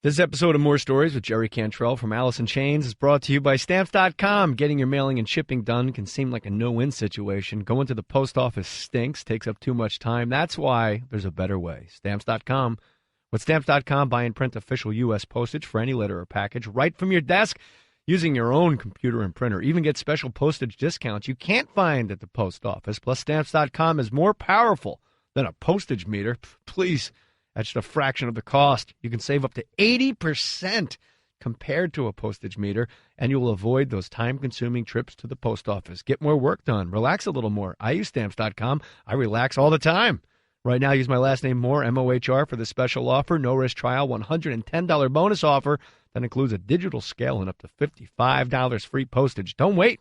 This episode of More Stories with Jerry Cantrell from Alice in Chains is brought to you by Stamps.com. Getting your mailing and shipping done can seem like a no-win situation. Going to the post office stinks, takes up too much time. That's why there's a better way. Stamps.com. With Stamps.com, buy and print official U.S. postage for any letter or package right from your desk using your own computer and printer. Even get special postage discounts you can't find at the post office. Plus, Stamps.com is more powerful than a postage meter. Please. That's just a fraction of the cost. You can save up to 80% compared to a postage meter, and you'll avoid those time-consuming trips to the post office. Get more work done. Relax a little more. I use Stamps.com. I relax all the time. Right now, use my last name, Mohr, M-O-H-R, for this special offer. No-risk trial, $110 bonus offer. That includes a digital scale and up to $55 free postage. Don't wait.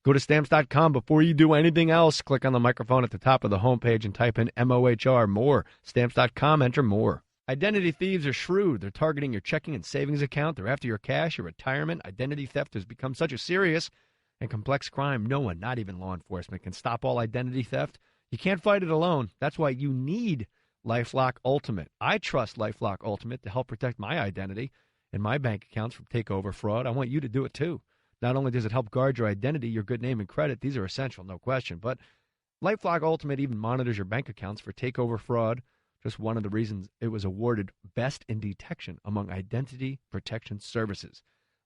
Go to Stamps.com before you do anything else. Click on the microphone at the top of the homepage and type in M-O-H-R, Mohr. Stamps.com, enter Mohr. Identity thieves are shrewd. They're targeting your checking and savings account. They're after your cash, your retirement. Identity theft has become such a serious and complex crime. No one, not even law enforcement, can stop all identity theft. You can't fight it alone. That's why you need LifeLock Ultimate. I trust LifeLock Ultimate to help protect my identity and my bank accounts from takeover fraud. I want you to do it too. Not only does it help guard your identity, your good name, and credit, these are essential, no question, but LifeLock Ultimate even monitors your bank accounts for takeover fraud. Just one of the reasons it was awarded Best in Detection among identity protection services.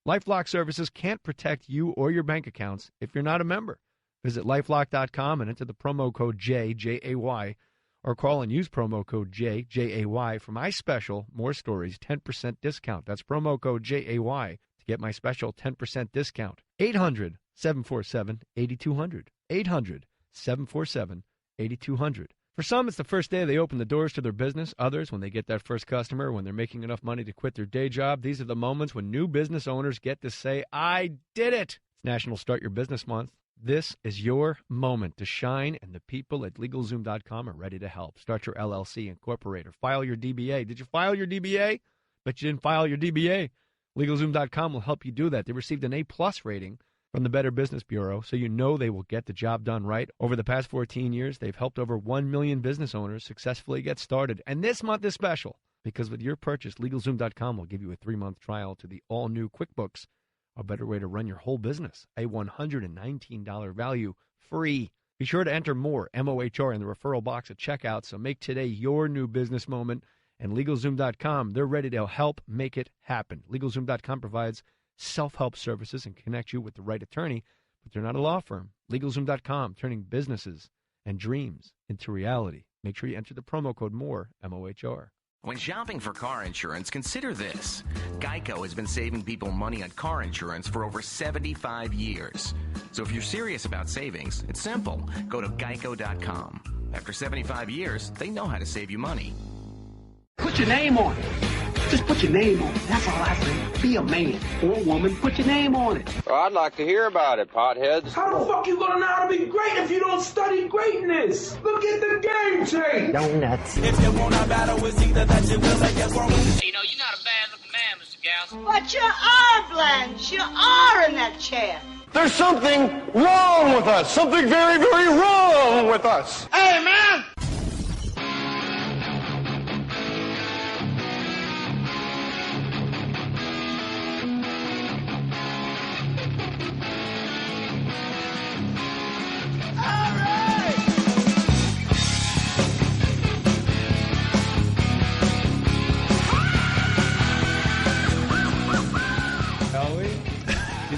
LifeLock services can't protect you or your bank accounts if you're not a member. Visit LifeLock.com and enter the promo code J, J-A-Y, or call and use promo code J, J-A-Y for my special More Stories 10% discount. That's promo code J-A-Y. Get my special 10% discount. 800-747-8200. 800-747-8200. For some, it's the first day they open the doors to their business. Others, when they get that first customer, when they're making enough money to quit their day job. These are the moments when new business owners get to say, I did it. It's National Start Your Business Month. This is your moment to shine, and the people at LegalZoom.com are ready to help. Start your LLC, incorporate, or file your DBA. Did you file your DBA? Bet you didn't file your DBA. LegalZoom.com will help you do that. They received an A-plus rating from the Better Business Bureau, so you know they will get the job done right. Over the past 14 years, they've helped over 1 million business owners successfully get started. And this month is special because with your purchase, LegalZoom.com will give you a 3-month trial to the all-new QuickBooks, a better way to run your whole business. A $119 value free. Be sure to enter Mohr, M-O-H-R, in the referral box at checkout, so make today your new business moment. And LegalZoom.com, they're ready to help make it happen. LegalZoom.com provides self-help services and connect you with the right attorney, but they're not a law firm. LegalZoom.com, turning businesses and dreams into reality. Make sure you enter the promo code Mohr, M-O-H-R. When shopping for car insurance, consider this. Geico has been saving people money on car insurance for over 75 years. So if you're serious about savings, it's simple. Go to Geico.com. After 75 years, they know how to save you money. Put your name on it. Just put your name on it. That's all I say. Be a man or a woman. Put your name on it. Well, I'd like to hear about it, potheads. How the fuck you gonna know how to be great if you don't study greatness? Look at the game change. Donuts. If you wanna battle with either that you will make it wrong. You know, you're not a bad-looking man, Mr. Gals. But you are, Blanche. You are in that chair. There's something wrong with us. Something very, very wrong with us. Hey, man.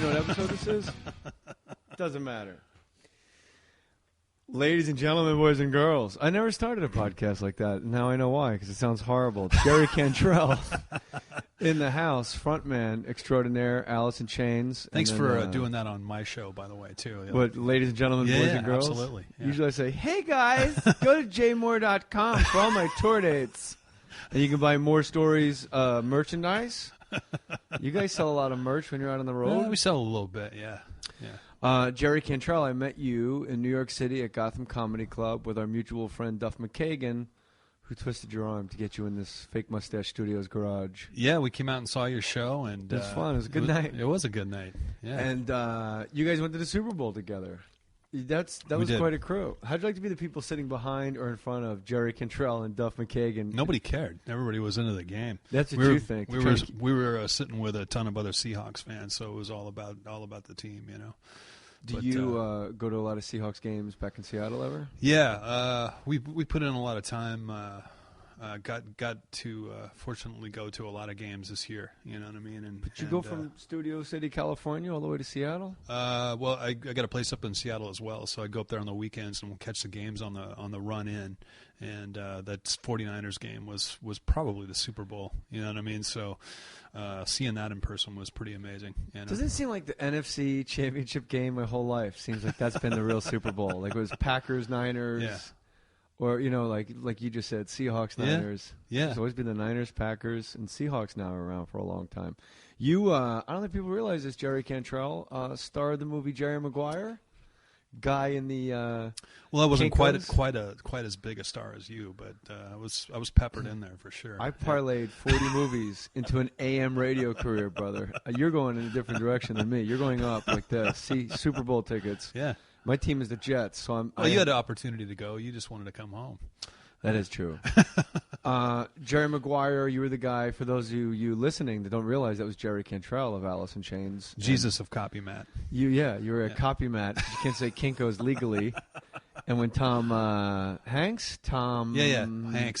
Episode this is? Doesn't matter. Ladies and gentlemen, boys and girls, I never started a podcast like that. Now I know why, because it sounds horrible. It's Jerry Cantrell in the house, frontman extraordinaire, Alice in Chains. Thanks for doing that on my show, by the way, too. But ladies and gentlemen, boys and girls? Absolutely. Yeah. Usually I say, hey guys, go to jaymohr.com for all my tour dates. And you can buy More Stories merchandise. You guys sell a lot of merch when you're out on the road? Yeah, we sell a little bit, yeah. Jerry Cantrell, I met you in New York City at Gotham Comedy Club with our mutual friend Duff McKagan, who twisted your arm to get you in this fake Mustache Studios garage. Yeah, we came out and saw your show. And it was fun. It was a good night. It was a good night, yeah. And you guys went to the Super Bowl together. That was quite a crew. How'd you like to be the people sitting behind or in front of Jerry Cantrell and Duff McKagan? Nobody cared. Everybody was into the game. That's what you think. We were sitting with a ton of other Seahawks fans, so it was all about the team, you know. Do you go to a lot of Seahawks games back in Seattle ever? Yeah, we put in a lot of time. Got to fortunately go to a lot of games this year. You know what I mean? But you go from Studio City, California, all the way to Seattle? Well, I got a place up in Seattle as well, so I go up there on the weekends and we'll catch the games on the run in. And that 49ers game was probably the Super Bowl. You know what I mean? So seeing that in person was pretty amazing. And, doesn't seem like the NFC Championship game my whole life. Seems like that's been the real Super Bowl. Like it was Packers, Niners. Yeah. Or, you know, like you just said, Seahawks, Niners. Yeah. It's always been the Niners, Packers, and Seahawks now are around for a long time. You, I don't think people realize this, Jerry Cantrell, star of the movie Jerry Maguire. Guy in the well, I wasn't Kinkos. quite as big a star as you, but I was peppered in there for sure. I parlayed 40 movies into an AM radio career, brother. You're going in a different direction than me. You're going up like this. See, Super Bowl tickets. Yeah. My team is the Jets, so you had an opportunity to go. You just wanted to come home. That is true. Jerry Maguire, you were the guy, for those of you listening that don't realize, that was Jerry Cantrell of Alice in Chains. Jesus of Copy Matt. You were a copy Matt. You can't say Kinko's legally. And when Tom Hanks,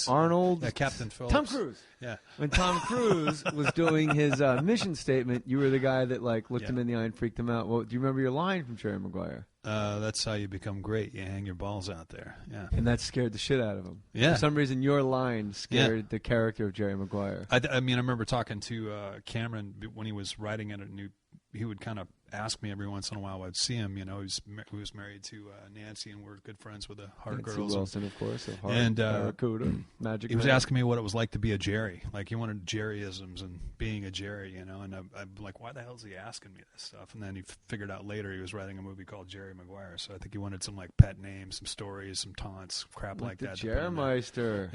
Arnold, Captain Phillips, Tom Cruise. Yeah. When Tom Cruise was doing his mission statement, you were the guy that looked him in the eye and freaked him out. Well, do you remember your line from Jerry Maguire? That's how you become great. You hang your balls out there. Yeah. And that scared the shit out of him. Yeah. For some reason, your line scared the character of Jerry Maguire. I mean, I remember talking to Cameron when he was writing it, and he would kind of ask me every once in a while. I'd see him. You know, he was married to Nancy, and we're good friends with the Hard Nancy Girls. Wilson, of course, of Hard, and Barracuda, Magic. He was Man. asking me what it was like to be a Jerry. Like he wanted Jerryisms and being a Jerry, you know. And I'm like, why the hell is he asking me this stuff? And then he figured out later he was writing a movie called Jerry Maguire. So I think he wanted some pet names, some stories, some taunts, crap like that. Jeremeister.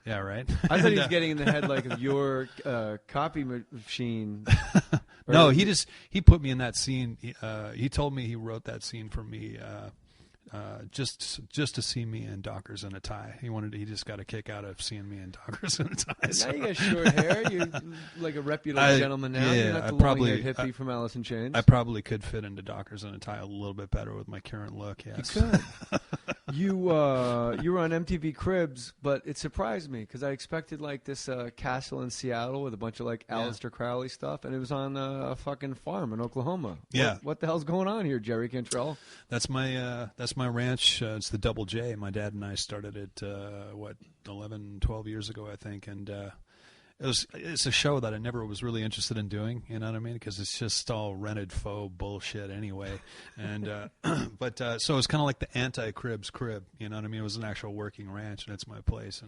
Yeah, right. I thought he was getting in the head of your copy machine. No, he put me in that scene. He told me he wrote that scene for me just to see me in Dockers and a tie. He just got a kick out of seeing me in Dockers and a tie. So. Now you got short hair. You're like a reputable gentleman now. Yeah, you're not the long-haired hippie from Alice in Chains. I probably could fit into Dockers and a tie a little bit better with my current look. Yes. You could. You were on MTV Cribs, but it surprised me because I expected this castle in Seattle with a bunch of Aleister Crowley stuff, and it was on a fucking farm in Oklahoma. Yeah. What the hell's going on here, Jerry Cantrell? That's my ranch. It's the Double J. My dad and I started it 11, 12 years ago, I think, and it's a show that I never was really interested in doing. You know what I mean? Because it's just all rented faux bullshit anyway. And but so it's kind of like the anti-Cribs crib. You know what I mean? It was an actual working ranch, and it's my place.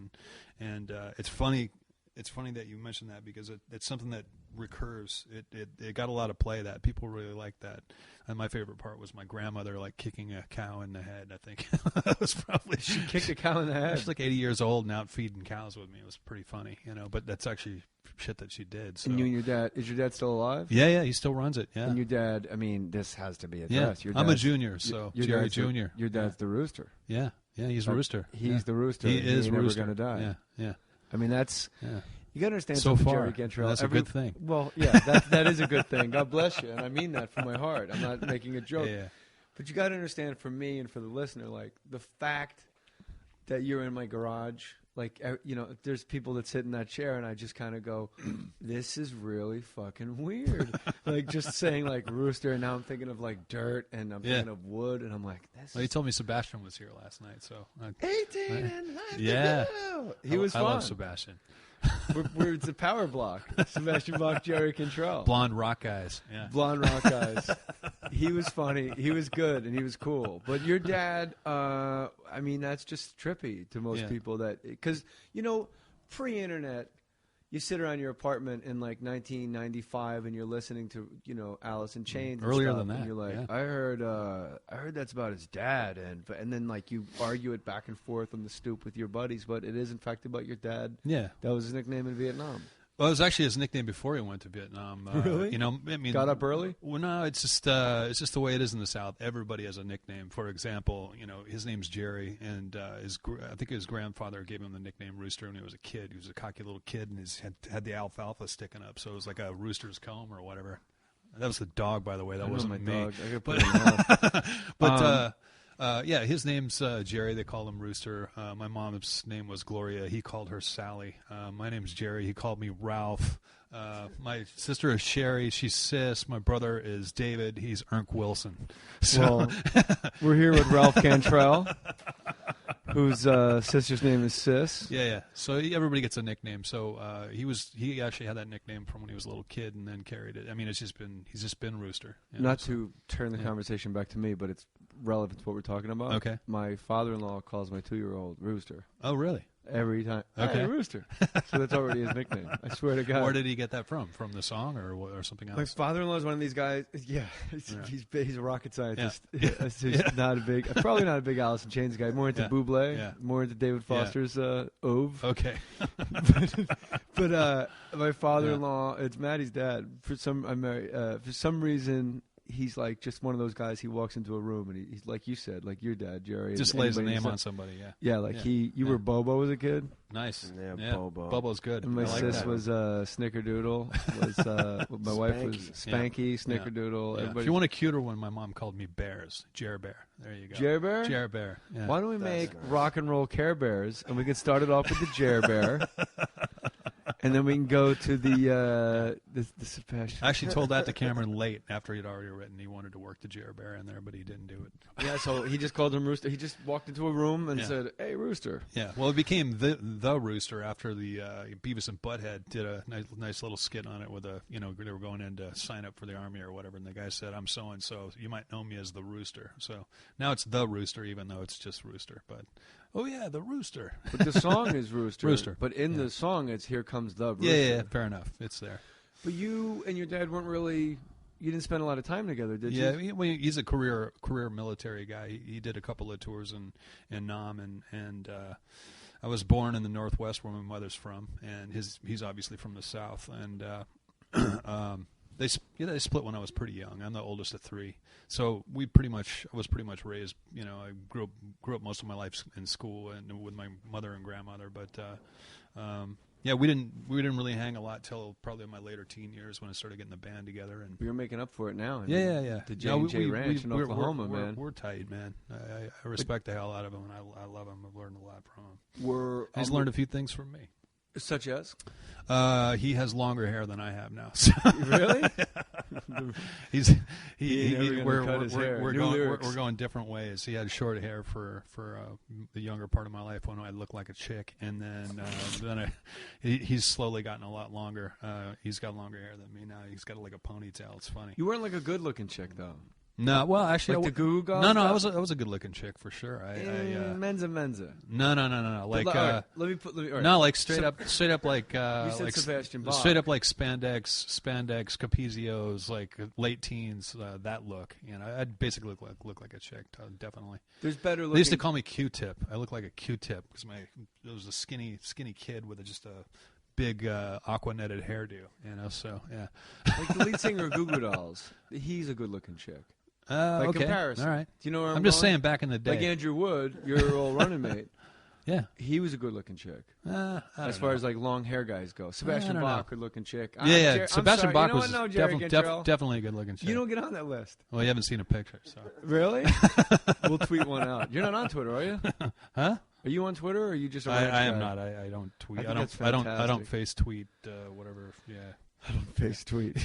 And it's funny. It's funny that you mentioned that because it's something that recurs. It got a lot of play. That people really liked that. And my favorite part was my grandmother kicking a cow in the head. I think that was probably she kicked a cow in the head. She's 80 years old and out feeding cows with me. It was pretty funny, you know. But that's actually shit that she did. So. And you and your dad, is your dad still alive? Yeah, he still runs it. Yeah. And your dad, I mean, this has to be addressed. Yeah, I'm a junior, so Jerry Junior. Your dad's the Rooster. Yeah, he's Rooster. He's the Rooster. He is never Rooster. Going to die. Yeah. I mean, that's. Yeah. You got to understand so something, far, Jerry Cantrell. that's a good thing. Well, yeah, that is a good thing. God bless you, and I mean that from my heart. I'm not making a joke. Yeah. But you got to understand, for me and for the listener, the fact that you're in my garage, there's people that sit in that chair, and I just kind of go, this is really fucking weird. Just saying Rooster, and now I'm thinking of dirt, and I'm thinking of wood, and I'm like, this. Well, he told me Sebastian was here last night, so 18 and 9 yeah, he was fun. I love Sebastian. It's a power block. Sebastian Bach, Jerry Cantrell. Blonde rock guys. Yeah. Blonde rock guys. He was funny. He was good, and he was cool. But your dad, I mean, that's just trippy to most people. Because, pre-internet, you sit around your apartment in 1995, and you're listening to Alice in Chains. Earlier and than that, and you're like, I heard that's about his dad, and then you argue it back and forth on the stoop with your buddies, but it is in fact about your dad. Yeah, that was his nickname in Vietnam. Well, it was actually his nickname before he went to Vietnam. Really? You know, I mean, got up early? Well, no, it's just the way it is in the South. Everybody has a nickname. For example, you know, his name's Jerry, and I think his grandfather gave him the nickname Rooster when he was a kid. He was a cocky little kid, and had the alfalfa sticking up, so it was like a rooster's comb or whatever. That was the dog, by the way. That wasn't me. Dog. I put it but yeah, his name's Jerry. They call him Rooster. My mom's name was Gloria. He called her Sally. My name's Jerry. He called me Ralph. My sister is Sherry. She's Sis. My brother is David. He's Ernk Wilson. So we're here with Ralph Cantrell, whose sister's name is Sis. Yeah. So everybody gets a nickname. So he actually had that nickname from when he was a little kid and then carried it. I mean, he's just been Rooster. Not to turn the conversation back to me, but it's relevant to what we're talking about. Okay. My father-in-law calls my 2-year-old Rooster. Oh, really? Every time. Okay. Hey, Rooster. So that's already his nickname. I swear to God. Where did he get that from? From the song or something else? My father-in-law is one of these guys. Yeah, he's a rocket scientist. Yeah. He's probably not a big Alice in Chains guy. More into Bublé. More into David Foster's Ove. Okay. but my father-in-law, it's Maddie's dad. For some reason, he's like just one of those guys. He walks into a room and he's like you said, like your dad, Jerry. Just lays a name on somebody. Yeah. Yeah, like you were Bobo as a kid. Nice. Yeah, Bobo. Bobo's good. And my sis was Snickerdoodle. My wife was Spanky, Snickerdoodle. Yeah. If you want a cuter one, my mom called me Bears. Jer Bear. There you go. Jer Bear? Jer Bear. Yeah. Why don't we make rock and roll Care Bears, and we can start it off with the Jer Bear. And then we can go to the Sebastian. I actually told that to Cameron late after he'd already written. He wanted to work the Jer Bear in there, but he didn't do it. Yeah, so he just called him Rooster. He just walked into a room and said, "Hey, Rooster." Yeah, well, it became the Rooster after the Beavis and Butthead did a nice little skit on it with they were going in to sign up for the Army or whatever, and the guy said, "I'm so and so. You might know me as the Rooster." So now it's the Rooster, even though it's just Rooster, but. Oh, yeah, the Rooster. But the song is Rooster. Rooster. But in the song, it's Here Comes the Rooster. Yeah, fair enough. It's there. But you and your dad weren't really – you didn't spend a lot of time together, did you? Yeah, he's a career military guy. He did a couple of tours in Nam, and I was born in the Northwest where my mother's from, and he's obviously from the South. And they split when I was pretty young. I'm the oldest of 3. So I was pretty much raised, I grew up most of my life in school and with my mother and grandmother, but we didn't really hang a lot till probably my later teen years when I started getting the band together. And you're making up for it now. Yeah. The J&J Ranch in Oklahoma, man. We're tight, man. I respect the hell out of him, and I love him. I've learned a lot from him. He's learned a few things from me. Such as? He has longer hair than I have now. So. Really? We're going different ways. He had short hair for the younger part of my life when I looked like a chick, and then he's slowly gotten a lot longer. He's got longer hair than me now. He's got like a ponytail. It's funny. You weren't like a good-looking chick though. No, well, actually, like the Goo Goo No, I was a good-looking chick for sure. Menza. No. Like, let me. No, like straight up, like like Sebastian Bach. Straight up like spandex, Capizios, like late teens. That look, I'd basically look like a chick, definitely. There's better looking. They used to call me Q-tip. I look like a Q-tip because I was a skinny kid with just a big aqua netted hairdo, So yeah. Like the lead singer of Goo Goo Dolls, he's a good-looking chick. By okay. comparison. All right. Do you know where I'm just saying back in the day. Like Andrew Wood, your old running mate. Yeah. He was a good-looking chick. As far as like long hair guys go. Sebastian Bach, good-looking chick. Yeah. Sebastian Bach was definitely a good-looking chick. You don't get on that list. Well, you haven't seen a picture, so. Really? We'll tweet one out. You're not on Twitter, are you? Huh? Are you on Twitter, or are you just a I guy? am not. I don't tweet. I don't face tweet. Whatever. Yeah. I don't face tweet.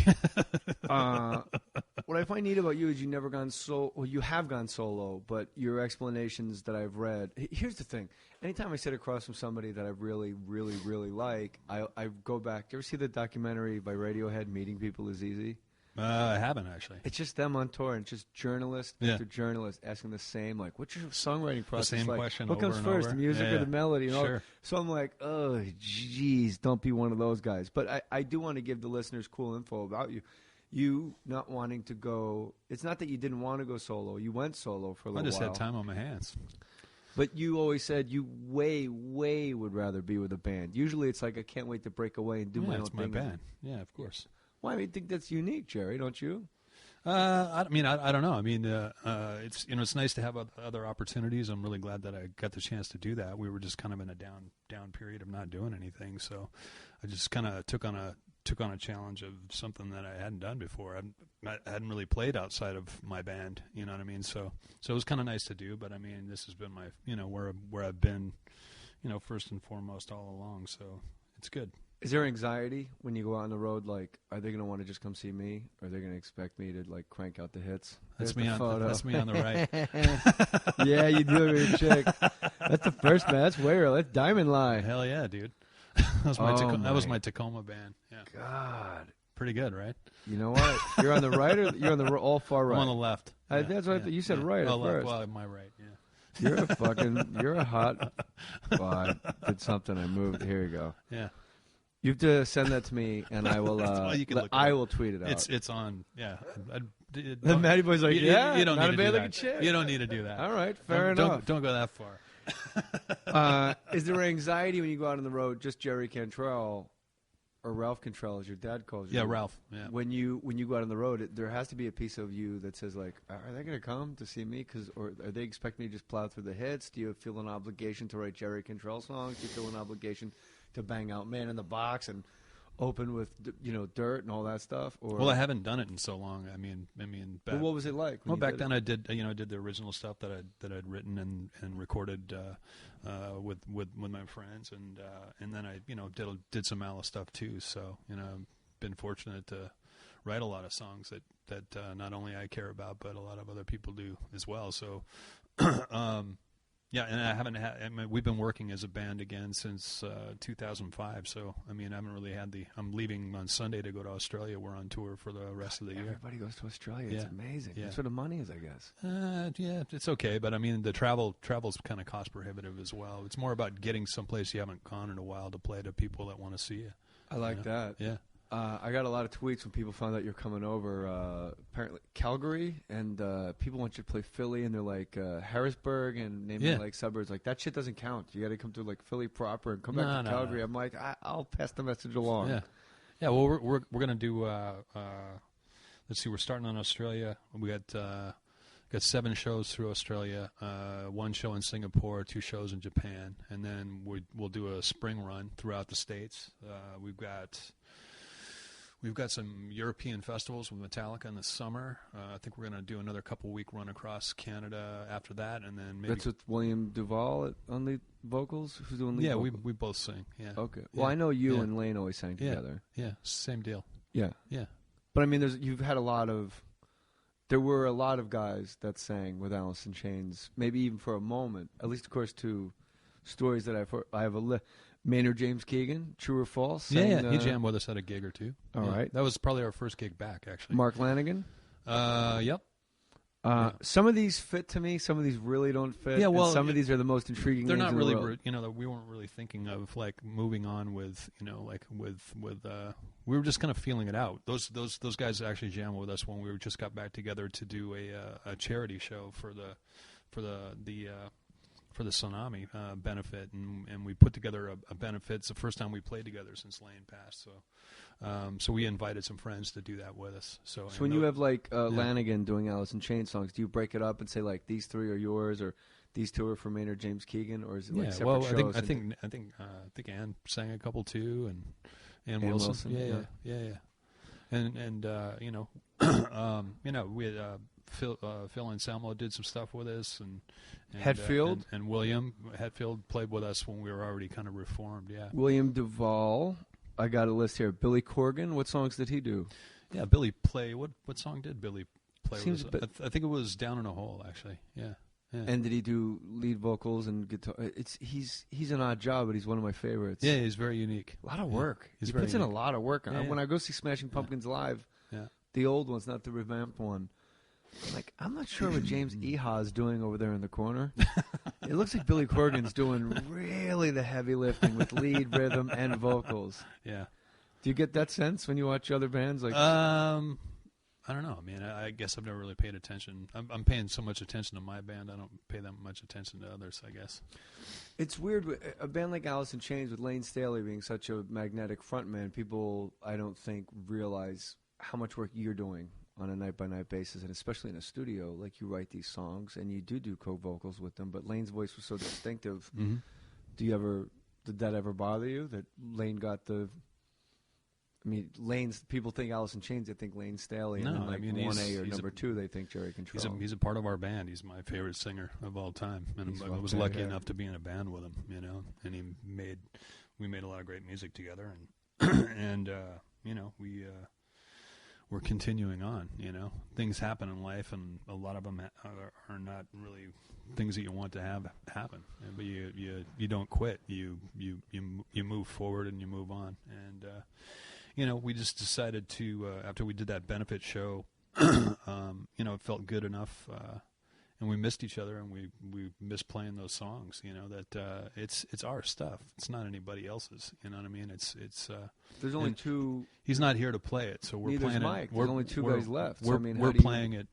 What I find neat about you is you never gone solo. Well, you have gone solo, but your explanations that I've read. Here's the thing: anytime I sit across from somebody that I really, really, really like, I go back. You ever see the documentary by Radiohead, "Meeting People Is Easy"? I haven't actually. It's just them on tour, and just journalist after journalist asking the same, like, "What's your songwriting process?" The same like? What comes first, the music or the melody? And all. So I'm like, oh, geez, don't be one of those guys. But I do want to give the listeners cool info about you. You not wanting to go. It's not that you didn't want to go solo. You went solo for a little while. I just had time on my hands. But you always said you way would rather be with a band. Usually it's like I can't wait to break away and do my own it's thing. my band. Yeah, of course. Well, I think that's unique, Jerry, don't you? I don't know. I mean, it's it's nice to have other opportunities. I'm really glad that I got the chance to do that. We were just kind of in a down period of not doing anything, so I just kind of took on a challenge of something that I hadn't done before. I hadn't really played outside of my band. You know what I mean? So it was kind of nice to do. But I mean, this has been my where I've been, first and foremost all along. So it's good. Is there anxiety when you go out on the road? Like, are they going to want to just come see me? Or are they going to expect me to, like, crank out the hits? That's me on the right. Yeah, you do it, chick. That's the first, man. That's way early. That's Diamond Line. Hell yeah, dude. That was my Tacoma band. Yeah. God. Pretty good, right? You know what? You're on the right or you're on the all far right? I'm on the left. That's what you said right at first. Well, my right, yeah. You're a hot. Well, I did something. I moved. Here you go. Yeah. You have to send that to me, and I will. I will tweet it out. It's on. Yeah. The Matty Boy's like, you don't not need a to do bad that. Chick. You don't need to do that. All right, fair enough. Don't go that far. Is there anxiety when you go out on the road? Just Jerry Cantrell, or Ralph Cantrell, as your dad calls you. Yeah, Ralph. Yeah. When you go out on the road, there has to be a piece of you that says like, are they going to come to see me? Or are they expecting me to just plow through the hits? Do you feel an obligation to write Jerry Cantrell songs? Do you feel an obligation to bang out Man in the Box and open with Dirt and all that stuff? Or well, I haven't done it in so long. I mean, well, what was it like? Well, back then I did the original stuff that I'd written and recorded with my friends, and then I did some Alice stuff too. So I've been fortunate to write a lot of songs that not only I care about, but a lot of other people do as well. So. Yeah, and I haven't had. I mean, we've been working as a band again since 2005. So I mean, I haven't really had the. I'm leaving on Sunday to go to Australia. We're on tour for the rest of the year. Everybody goes to Australia. Yeah. It's amazing. Yeah. That's where the money is, I guess. Yeah, it's okay, but I mean, the travel's kind of cost prohibitive as well. It's more about getting someplace you haven't gone in a while to play to people that want to see you. I like that. Yeah. I got a lot of tweets when people found out you're coming over. Apparently, Calgary, and people want you to play Philly, and they're like Harrisburg and naming like suburbs. Like that shit doesn't count. You got to come to like Philly proper and come back to Calgary. No. I'm like, I'll pass the message along. Yeah. Well, we're gonna do. Let's see. We're starting on Australia. We got 7 shows through Australia. 1 show in Singapore, 2 shows in Japan, and then we'll do a spring run throughout the States. We've got some European festivals with Metallica in the summer. I think we're going to do another couple-week run across Canada after that, and then maybe... That's with William Duvall on lead vocals? Who's doing lead vocals? Yeah, we both sing, yeah. Okay. Well, I know you and Lane always sang together. Yeah, same deal. Yeah. Yeah. But, I mean, you've had a lot of... There were a lot of guys that sang with Alice in Chains, maybe even for a moment, at least, of course, 2 stories that I have a Maynard James Keegan, True or False? Sang, he jammed with us at a gig or 2. All right. That was probably our first gig back, actually. Mark Lanigan? Yep. Some of these fit to me. Some of these really don't fit. Yeah, well, and some of these are the most intriguing. They're names not really, we weren't really thinking of like moving on with, we were just kind of feeling it out. Those guys actually jammed with us when we just got back together to do a charity show for the tsunami benefit, and we put together a benefit. It's the first time we played together since Lane passed. So we invited some friends to do that with us. So when you have like Lanigan doing Alice in Chains songs, do you break it up and say like these 3 are yours, or these 2 are for Maynard James Keegan, or is it like separate shows? I think Ann sang a couple too, and Ann Wilson. Yeah. And we had Phil Anselmo did some stuff with us, and Hetfield and William Hetfield played with us when we were already kind of reformed. Yeah. William Duvall. I got a list here. Billy Corgan. What songs did he do? Yeah, Billy play. What song did Billy play? I think it was Down in a Hole, actually. Yeah. And did he do lead vocals and guitar? He's an odd job, but he's one of my favorites. Yeah, he's very unique. A lot of work. He puts in a lot of work. When I go see Smashing Pumpkins live, the old ones, not the revamped one, I'm not sure what James Eha's doing over there in the corner. It looks like Billy Corgan's doing really the heavy lifting with lead, rhythm, and vocals. Yeah. Do you get that sense when you watch other bands? I I don't know. I mean, I guess I've never really paid attention. I'm paying so much attention to my band. I don't pay that much attention to others, I guess. It's weird. A band like Alice in Chains with Lane Staley being such a magnetic frontman, people, I don't think, realize how much work you're doing on a night-by-night basis, and especially in a studio. Like, you write these songs, and you do co-vocals with them, but Lane's voice was so distinctive. Mm-hmm. Did that ever bother you, that Lane got the... I mean, people think Alice in Chains, they think Lane Staley, and then 1A or number 2, they think Jerry Cantrell. He's a part of our band. He's my favorite singer of all time, and I was lucky enough to be in a band with him, you know. And we made a lot of great music together, and we're continuing on. You know, things happen in life, and a lot of them are not really things that you want to have happen. But you don't quit. You move forward and you move on, and. You know, we just decided to, after we did that benefit show, it felt good enough, and we missed each other, and we missed playing those songs, you know, that it's our stuff. It's not anybody else's, you know what I mean? It's There's only two... He's not here to play it, so we're playing Mike. it. There's only two guys left. We're playing it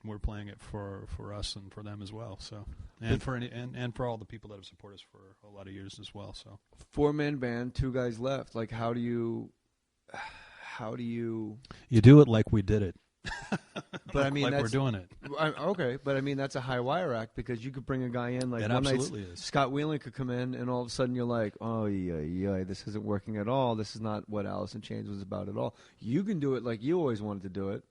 for us and for them as well, so... And for all the people that have supported us for a lot of years as well, so... 4-man band, 2 guys left. Like, how do you... You do it like we did it. But I mean, we're doing it. Okay, but I mean, that's a high wire act, because you could bring a guy in, like it one night is. Scott Whelan could come in, and all of a sudden you're like, oh yeah, this isn't working at all. This is not what Alice in Chains was about at all. You can do it like you always wanted to do it.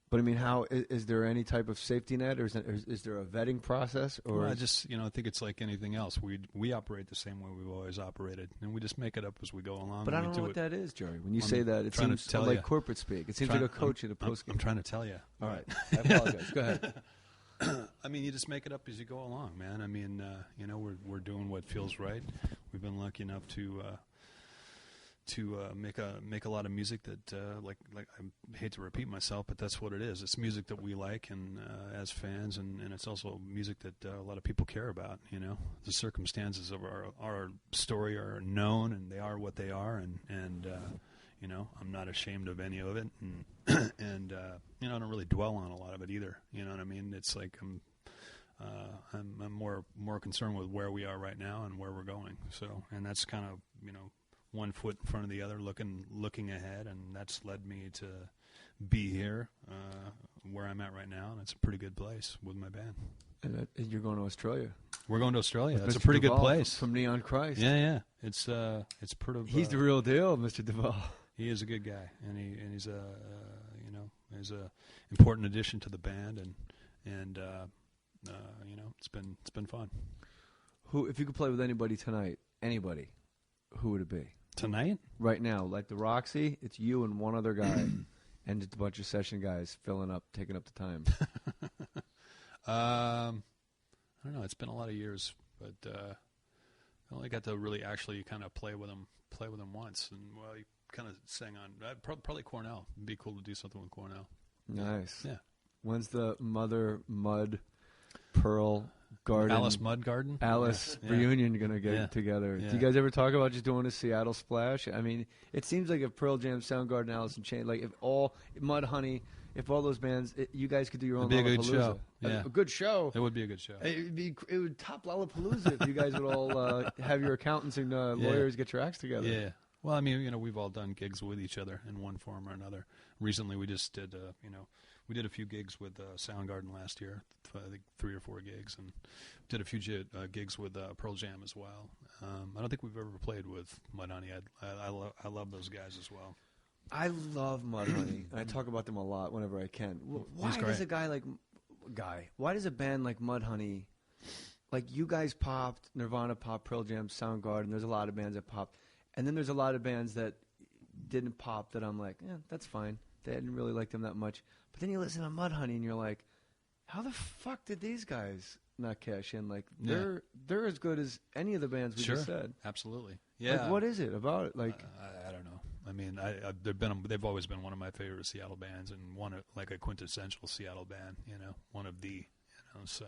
But I mean, how is there any type of safety net, or is there a vetting process? Or well, I think it's like anything else. We operate the same way we've always operated, and we just make it up as we go along. But I don't know what that is, Jerry. When you say that, it seems like corporate speak. It seems like a coach in a post game. I'm trying to tell you. All right, I apologize. Go ahead. I mean, you just make it up as you go along, man. I mean, we're doing what feels right. We've been lucky enough to make a lot of music that like I hate to repeat myself, but that's what it is. It's music that we like, and as fans, and it's also music that a lot of people care about. You know, the circumstances of our story are known, and they are what they are, and I'm not ashamed of any of it, and I don't really dwell on a lot of it either. You know what I mean? It's like I'm more concerned with where we are right now and where we're going. So, and that's kind of one foot in front of the other, looking ahead, and that's led me to be here where I'm at right now, and it's a pretty good place with my band. And you're going to Australia. We're going to Australia. That's Mr. a pretty Duvall good place. From Neon Christ. Yeah. It's pretty. He's the real deal, Mr. Duvall. He is a good guy, and he's he's a important addition to the band, and it's been fun. If you could play with anybody tonight, who would it be? Tonight? Right now, like the Roxy, it's you and one other guy, and just a bunch of session guys taking up the time. I don't know. It's been a lot of years, but I only got to really actually kind of play with them once, and he kind of sang on probably Cornell. It'd be cool to do something with Cornell. Nice. Yeah. When's the Mother Mud Pearl Garden, Alice Mud Garden, reunion going to get together? Yeah. Do you guys ever talk about just doing a Seattle splash? I mean, it seems like if Pearl Jam, Soundgarden, Alice in Chains, like if all Mudhoney, if all those bands, you guys could do your own Lollapalooza. It'd be a good show. Yeah. A good show. It would be a good show. It would top Lollapalooza if you guys would all have your accountants and lawyers get your acts together. Yeah. Well, I mean, we've all done gigs with each other in one form or another. Recently, we just did, we did a few gigs with Soundgarden last year, I think 3 or 4 gigs, and did a few gigs with Pearl Jam as well. I don't think we've ever played with Mudhoney. I love those guys as well. I love Mudhoney, and I talk about them a lot whenever I can. Why does why does a band like Mudhoney, like you guys popped, Nirvana popped, Pearl Jam, Soundgarden, there's a lot of bands that popped, and then there's a lot of bands that didn't pop that I'm like, that's fine. They didn't really like them that much. But then you listen to Mudhoney and you're like, how the fuck did these guys not cash in? Like they're as good as any of the bands we just said. Absolutely. Yeah. Like, what is it about it? Like I don't know. I mean, they've always been one of my favorite Seattle bands, and like a quintessential Seattle band. One of the. So.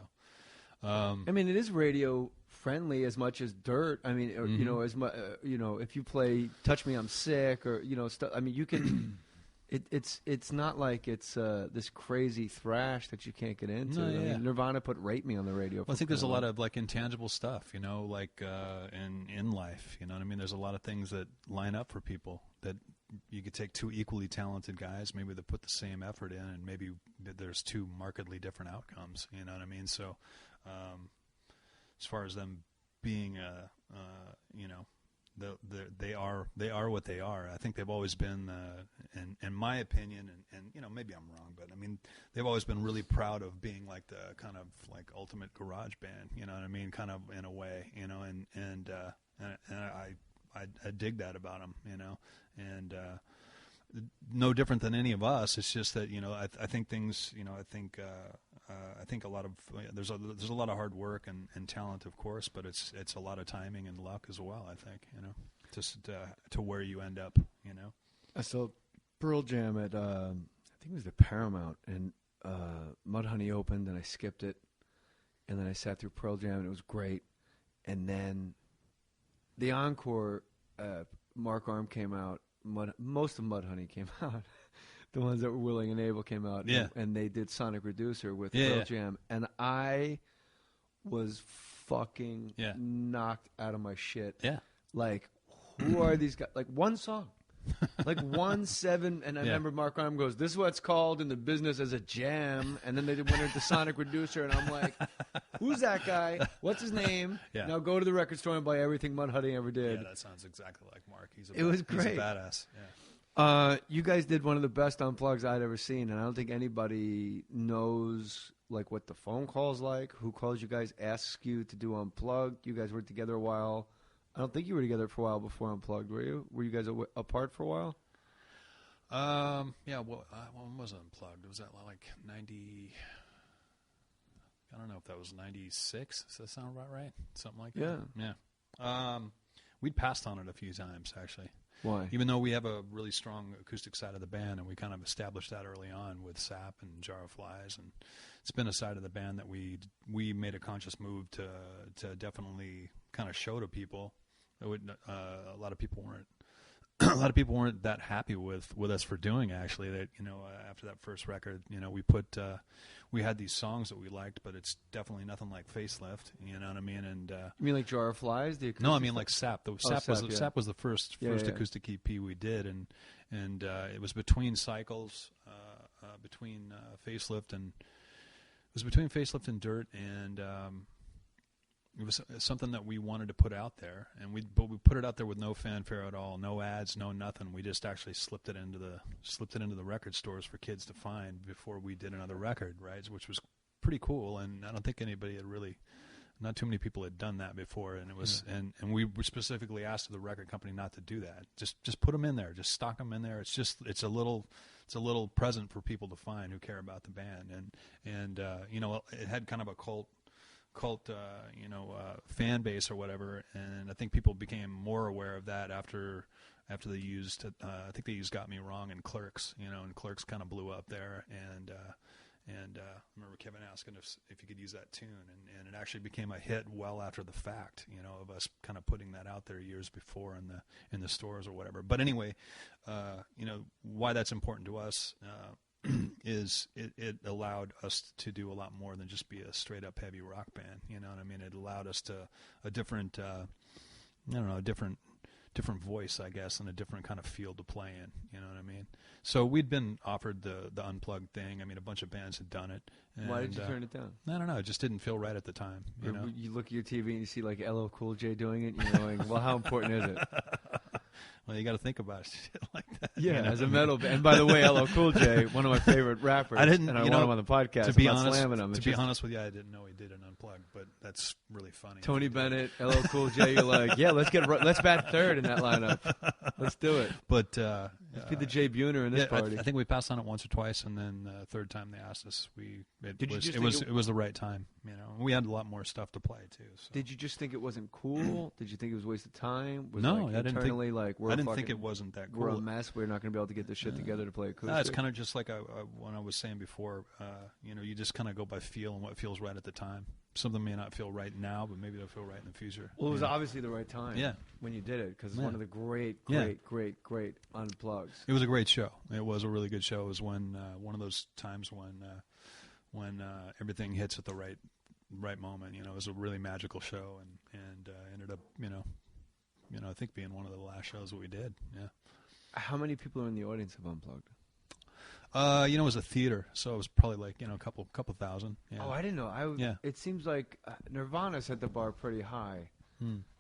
I mean, it is radio friendly as much as Dirt. I mean, or, as much if you play "Touch Me, I'm Sick" or stuff. I mean, you can. It's not like it's this crazy thrash that you can't get into. No, I yeah. mean, Nirvana put "Rape Me" on the radio. Well, I think there's a lot of like intangible stuff, like in life. You know what I mean? There's a lot of things that line up for people that you could take two equally talented guys, maybe that put the same effort in, and maybe there's two markedly different outcomes. You know what I mean? So, as far as them being, they are what they are. I think they've always been, in my opinion, and maybe I'm wrong, but I mean, they've always been really proud of being like the kind of like ultimate garage band. You know what I mean? Kind of in a way, and I dig that about them. And no different than any of us. It's just that I think things. I think a lot of there's a lot of hard work and talent, of course, but it's a lot of timing and luck as well. I think just to where you end up. I saw Pearl Jam at I think it was the Paramount, and Mudhoney opened, and I skipped it, and then I sat through Pearl Jam, and it was great, and then the encore, Mark Arm came out. Most of Mudhoney came out. The ones that were willing and able came out, and they did Sonic Reducer with Pearl Jam, and I was fucking knocked out of my shit. Yeah. Like, who are these guys? Like, one song. Like, 1-7, and I remember Mark Arm goes, "This is what's called in the business as a jam," and then they went into Sonic Reducer, and I'm like, who's that guy? What's his name? Yeah. Now go to the record store and buy everything Mudhoney ever did. Yeah, that sounds exactly like Mark. It was great. He's a badass. Yeah. You guys did one of the best unplugs I'd ever seen, and I don't think anybody knows like what the phone call's like. Who calls you guys, asks you to do unplugged? You guys were together a while. I don't think you were together for a while before unplugged, were you? Were you guys apart for a while? Yeah. Well, when was unplugged? Was that like 90? I don't know if that was 96. Does that sound about right? Something like that. Yeah. We'd passed on it a few times actually. Why? Even though we have a really strong acoustic side of the band, and we kind of established that early on with Sap and Jar of Flies, and it's been a side of the band that we made a conscious move to definitely kind of show to people. A lot of people weren't that happy with us for doing. Actually, that after that first record, we had these songs that we liked, but it's definitely nothing like Facelift. You know what I mean? And you mean like Jar of Flies? No, I mean like Sap. Sap was the first Yeah. acoustic EP we did, and it was between cycles, between Facelift and Dirt, and it was something that we wanted to put out there, but we put it out there with no fanfare at all, no ads, no nothing. We just actually slipped it into the record stores for kids to find before we did another record, right? Which was pretty cool, and I don't think anybody had really, not too many people had done that before, and it was, and we were specifically asked the record company not to do that. Just put them in there, just stock them in there. It's a little present for people to find who care about the band, and it had kind of a cult fan base or whatever, and I think people became more aware of that after they used I think they used Got Me Wrong and Clerks, and Clerks kind of blew up there, and I remember Kevin asking if you could use that tune, and it actually became a hit well after the fact, of us kind of putting that out there years before in the stores or whatever. But anyway, why that's important to us is it allowed us to do a lot more than just be a straight up heavy rock band. You know what I mean? It allowed us to a different, different voice, I guess, and a different kind of field to play in. You know what I mean? So we'd been offered the unplugged thing. I mean, a bunch of bands had done it. And, why did you turn it down? I don't know. It just didn't feel right at the time. You look at your TV and you see like LL Cool J doing it, and you're going, well, how important is it? Well, you got to think about shit like that. Yeah, as a metal band. And by the way, LL Cool J, one of my favorite rappers. I want him on the podcast. To be honest with you, I didn't know he did an unplugged, but that's really funny. Tony Bennett, LL Cool J, you're like, yeah, let's bat third in that lineup. Let's do it. But let's be the Jay Buhner in this party. I think we passed on it once or twice, and then the third time they asked us, it was the right time. We had a lot more stuff to play too. So. Did you just think it wasn't cool? Did you think it was a waste of time? No, I didn't think it wasn't that cool. We're a mess. We're not going to be able to get this shit together to play acoustic. No, it's kind of just like when I was saying before. You just kind of go by feel and what feels right at the time. Something may not feel right now, but maybe it'll feel right in the future. Well, it was obviously the right time when you did it, because it's one of the great unplugged. Unplugged? It was a great show. It was a really good show. It was when one of those times when everything hits at the right moment. You know, it was a really magical show, and ended up I think being one of the last shows that we did. Yeah. How many people are in the audience of Unplugged? It was a theater, so it was probably like a couple thousand. Yeah. Oh, I didn't know. Yeah. It seems like Nirvana set the bar pretty high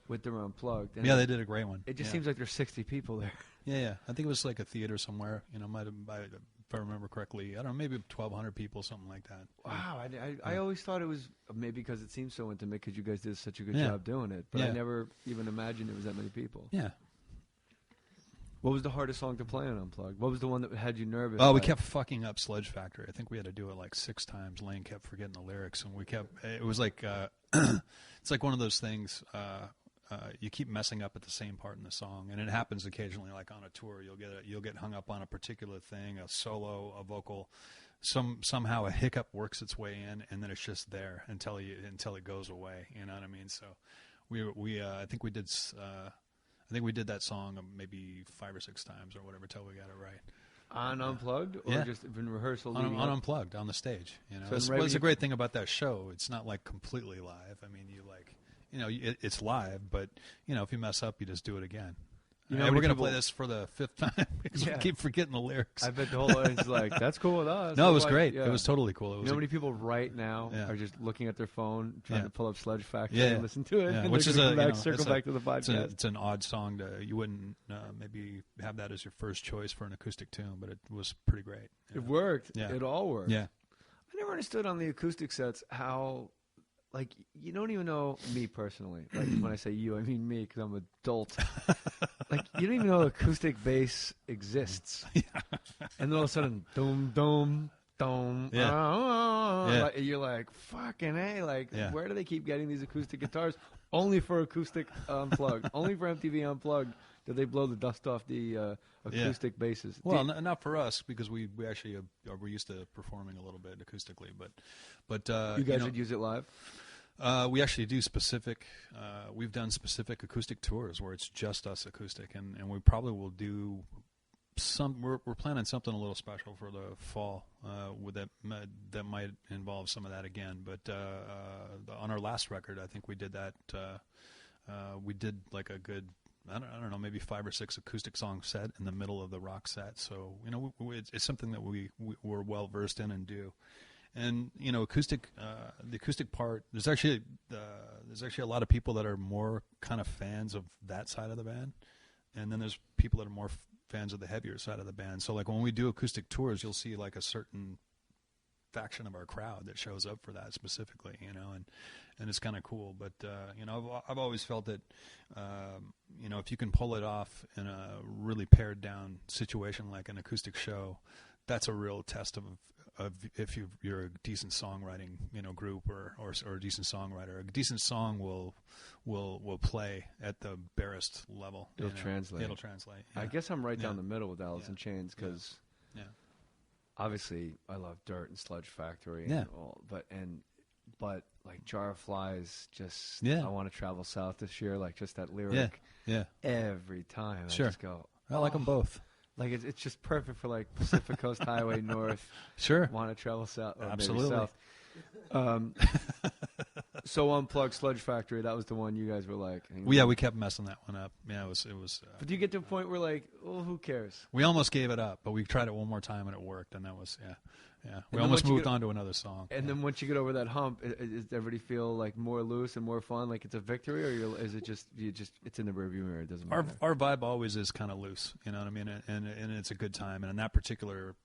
with their Unplugged. And yeah, they did a great one. It just seems like there's 60 people there. Yeah. I think it was like a theater somewhere. Might have, if I remember correctly, I don't know, maybe 1,200 people, something like that. Wow, I always thought it was maybe because it seemed so intimate because you guys did such a good job doing it, but I never even imagined it was that many people. Yeah. What was the hardest song to play on Unplugged? What was the one that had you nervous? Oh, we kept fucking up Sledge Factory. I think we had to do it like 6 times. Lane kept forgetting the lyrics, and it was like, it's like one of those things, you keep messing up at the same part in the song, and it happens occasionally, like on a tour, you'll get hung up on a particular thing, a solo, a vocal, somehow a hiccup works its way in, and then it's just there until it goes away, you know what I mean? So I think we did that song maybe 5 or 6 times or whatever till we got it right. On Unplugged, or just in rehearsal? On Unplugged, on the stage. So it's a great thing about that show. It's not like completely live. I mean, it's live, but if you mess up, you just do it again. We're going to play this for the 5th time because we keep forgetting the lyrics. I bet the whole audience is like, that's cool with us. No, it was great. Yeah. It was totally cool. You know how many people right now are just looking at their phone, trying to pull up Sledge Factory and listen to it, and which is circle back to the podcast. It's an odd song. You wouldn't maybe have that as your first choice for an acoustic tune, but it was pretty great. It worked. Yeah. It all worked. Yeah. I never understood on the acoustic sets how... Like, you don't even know me personally. Like, when I say you, I mean me because I'm an adult. Like, you don't even know acoustic bass exists. Yeah. And then all of a sudden, dum, dum, dum. Yeah. Like, you're like, fucking A. Like, where do they keep getting these acoustic guitars? Only for Acoustic Unplugged. Only for MTV Unplugged did they blow the dust off the acoustic basses. Well, not for us because we actually we're used to performing a little bit acoustically, but you guys would use it live. We actually do specific. We've done specific acoustic tours where it's just us acoustic, and we probably will do some. We're planning something a little special for the fall that might involve some of that again. But on our last record, I think we did that. We did like a good. I don't know, maybe 5 or 6 acoustic song set in the middle of the rock set. So it's something that we're well versed in and do. And the acoustic part. There's actually a lot of people that are more kind of fans of that side of the band, and then there's people that are more fans of the heavier side of the band. So like when we do acoustic tours, you'll see like a certain faction of our crowd that shows up for that specifically, and it's kind of cool. But I've always felt that if you can pull it off in a really pared down situation like an acoustic show, that's a real test of if you're a decent songwriting group or a decent songwriter. A decent song will play at the barest level. It'll translate. Yeah. I guess I'm right down the middle with Alice in Chains because obviously I love Dirt and Sledge Factory and all, but like Jar of Flies, just I want to travel south this year, like just that lyric every time I just go, I like them both. Like it's just perfect for like Pacific Coast Highway North. Sure. Want to travel south? Absolutely. Maybe south. So Unplugged Sledge Factory, that was the one you guys were like. We kept messing that one up. Yeah, it was. But do you get to a point where like, well, who cares? We almost gave it up, but we tried it one more time and it worked, and that was Yeah, we almost moved on to another song. And then once you get over that hump, does everybody feel like more loose and more fun, like it's a victory, or is it just it's in the rearview mirror? It doesn't matter. Our vibe always is kind of loose, you know what I mean, and it's a good time. And in that particular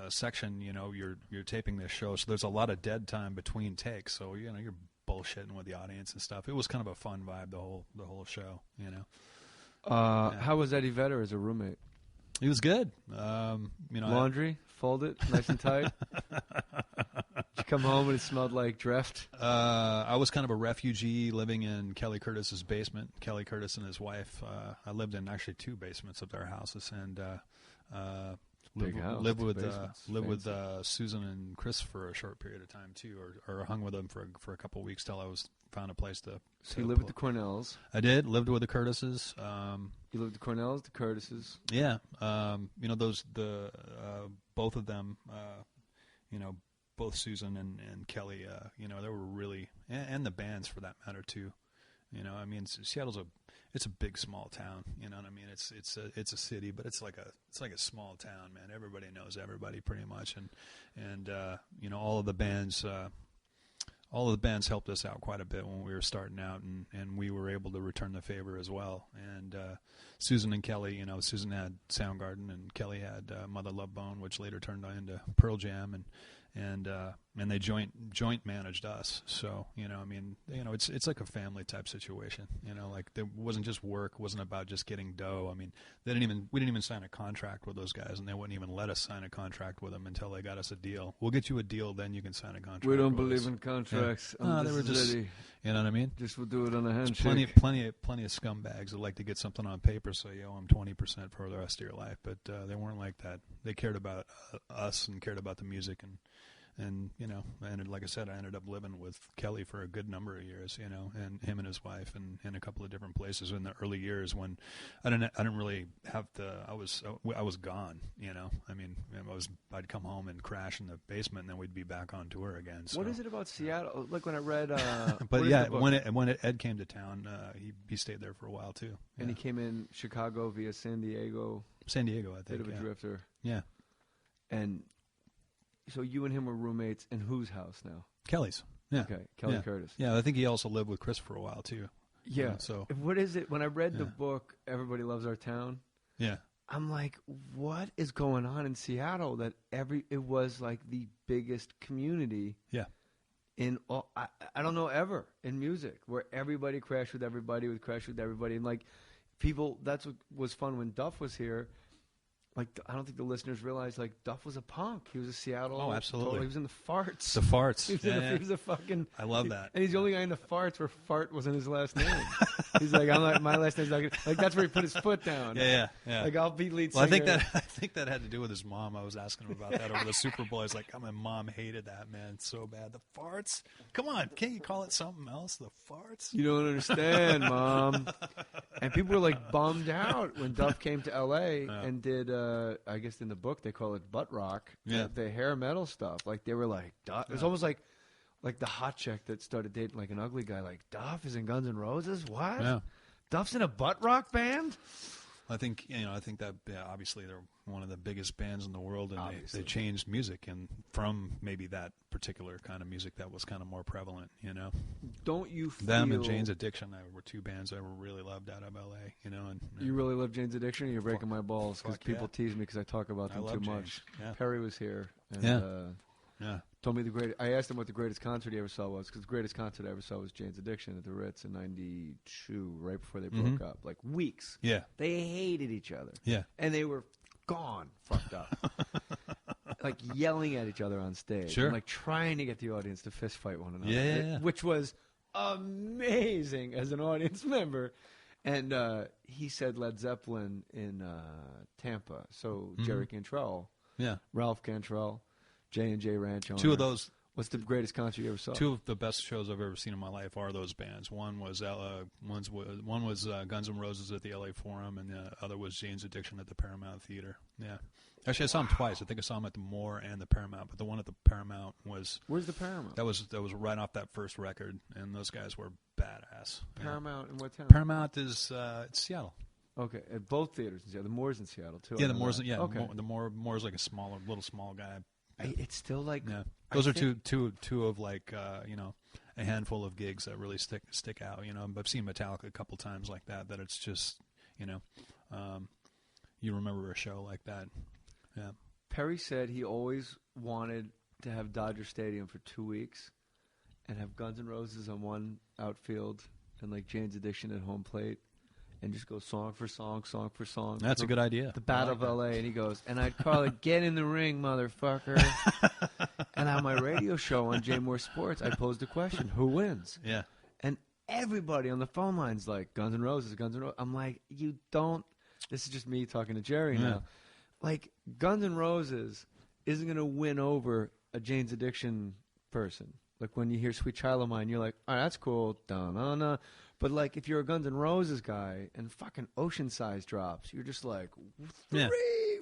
section, you're taping this show, so there's a lot of dead time between takes. So you're bullshitting with the audience and stuff. It was kind of a fun vibe the whole show, How was Eddie Vedder as a roommate? He was good. Laundry, fold it nice and tight. Did you come home and it smelled like drift? I was kind of a refugee living in Kelly Curtis's basement. Kelly Curtis and his wife. I lived in actually 2 basements of their houses, and Big house. Live with Susan and Chris for a short period of time too, or hung with them for a couple of weeks till I found a place to. So you lived with the Cornells. I did. Lived with the Curtises. You lived with the Cornells, the Curtises. Yeah. Both of them. Both Susan and Kelly. They were really, and the bands for that matter too. Seattle's it's a big small town. You know what I mean? It's a city, but it's like a small town, man. Everybody knows everybody pretty much, and all of the bands helped us out quite a bit when we were starting out, and we were able to return the favor as well. And Susan and Kelly, Susan had Soundgarden, and Kelly had Mother Love Bone, which later turned into Pearl Jam, and they joint managed us. So it's like a family type situation. Like there wasn't just work, it wasn't about just getting dough. I mean, we didn't even sign a contract with those guys, and they wouldn't even let us sign a contract with them until they got us a deal. We'll get you a deal, then you can sign a contract. We don't believe in contracts. Yeah. No, they were just, you know what I mean? Just we'll do it on a handshake. Plenty of scumbags that like to get something on paper so you owe them 20% for the rest of your life, but they weren't like that. They cared about us and cared about the music, and like I said, I ended up living with Kelly for a good number of years, and him and his wife, and in a couple of different places in the early years when I didn't really have I was gone, I mean, I'd come home and crash in the basement, and then we'd be back on tour again. So. What is it about Seattle? Like when I read, but yeah, when Ed came to town, he stayed there for a while too, and he came in Chicago via San Diego. San Diego, I think. Bit of a drifter. Yeah, and. So you and him were roommates in whose house now? Kelly's. Yeah. Okay, Kelly Curtis. Yeah, I think he also lived with Chris for a while too. Yeah. So what is it? When I read the book, Everybody Loves Our Town. Yeah. I'm like, what is going on in Seattle? That it was like the biggest community. Yeah. In all, I don't know ever in music where everybody crashed with everybody, and like people. That's what was fun when Duff was here. Like, I don't think the listeners realize, like, Duff was a punk. He was a Seattle. Oh, absolutely. He was in the Farts. The Farts. He was a fucking. I love that. And he's the only guy in the Farts where Fart wasn't his last name. He's like, my last name's not good. Like, that's where he put his foot down. Yeah. Like, I'll be lead singer. Well, I think that had to do with his mom. I was asking him about that over the Super Bowl. He's like, my mom hated that, man, so bad. The Farts? Come on, can't you call it something else? The Farts? You don't understand, Mom. And people were, like, bummed out when Duff came to L.A. and did, I guess in the book they call it butt rock. Yeah. The hair metal stuff. Like, they were like, Duff. It was almost like the hot chick that started dating, like, an ugly guy. Like, Duff is in Guns N' Roses? What? Yeah. Duff's in a butt rock band? I think that obviously they're one of the biggest bands in the world, and they changed music, and from maybe that particular kind of music that was kind of more prevalent, Don't you feel... Them and Jane's Addiction were two bands I really loved out of L.A., and you really love Jane's Addiction, or you're breaking my balls because people tease me because I talk about them too Jane's. much. Yeah. Perry was here, and yeah. Told me I asked him what the greatest concert he ever saw was, because the greatest concert I ever saw was Jane's Addiction at the Ritz in '92, right before they broke up. Like weeks. Yeah. They hated each other. Yeah. And they were gone, fucked up. Like yelling at each other on stage. Sure. And like trying to get the audience to fist fight one another. Yeah. Which was amazing as an audience member. And he said Led Zeppelin in Tampa. So Jerry Cantrell. Yeah. Ralph Cantrell. J&J Ranch owner. Two of those. What's the greatest concert you ever saw? Two of the best shows I've ever seen in my life are those bands. One was Guns N' Roses at the LA Forum, and the other was Jane's Addiction at the Paramount Theater. Yeah, actually, I saw them twice. I think I saw them at the Moore and the Paramount, but the one at the Paramount was. Where's the Paramount? That was right off that first record, and those guys were badass. Paramount in what town? Paramount is it's Seattle. Okay, at both theaters in Seattle. The Moore's in Seattle too. Yeah, the Moore's. Yeah, okay. The Moore's like a little small guy. Yeah. It's still like those are two of like a handful of gigs that really stick out. I've seen Metallica a couple times like that. That it's just you remember a show like that. Yeah. Perry said he always wanted to have Dodger Stadium for 2 weeks, and have Guns N' Roses on one outfield and like Jane's Addiction at home plate. And just go song for song. That's a good idea. The Battle of L.A. And he goes, and I'd call it, "Get in the ring, motherfucker." And on my radio show on Jay Mohr Sports, I posed a question: who wins? Yeah. And everybody on the phone line's like, Guns N' Roses, Guns N' Roses. I'm like, you don't. This is just me talking to Jerry now. like Guns N' Roses isn't going to win over a Jane's Addiction person. Like when you hear Sweet Child of Mine, you're like, all right, that's cool. Da-na-na. But like if you're a Guns N' Roses guy and fucking Ocean Size drops, you're just like,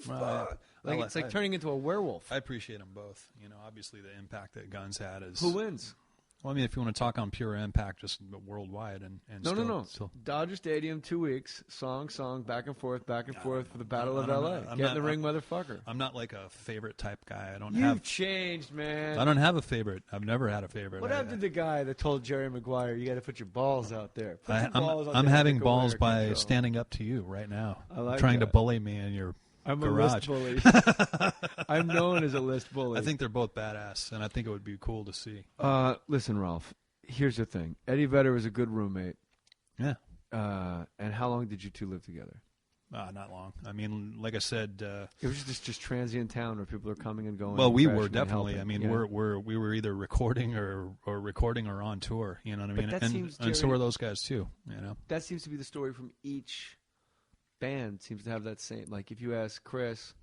fuck. Like it's like turning into a werewolf. I appreciate them both. You know, obviously the impact that Guns had is. Who wins? Well, I mean, if you want to talk on pure impact, just worldwide and No. Dodger Stadium, 2 weeks, song, back and forth for the Battle of L.A. Get in the ring, motherfucker. I'm not like a favorite type guy. You've changed, man. I don't have a favorite. I've never had a favorite. What happened to the guy that told Jerry Maguire, you got to put your balls out there? I'm having balls by standing up to you right now. Trying to bully me in your garage. A list bully. I'm known as a list bully. I think they're both badass, and I think it would be cool to see. Listen, Ralph, here's the thing. Eddie Vedder was a good roommate. Yeah. And how long did you two live together? Not long. I mean, like I said, it was just transient town where people are coming and going. Well, we were definitely. I mean, we were either recording or on tour. You know what I mean? And so were those guys too. You know. That seems to be the story from each band. Seems to have that same. Like if you ask Chris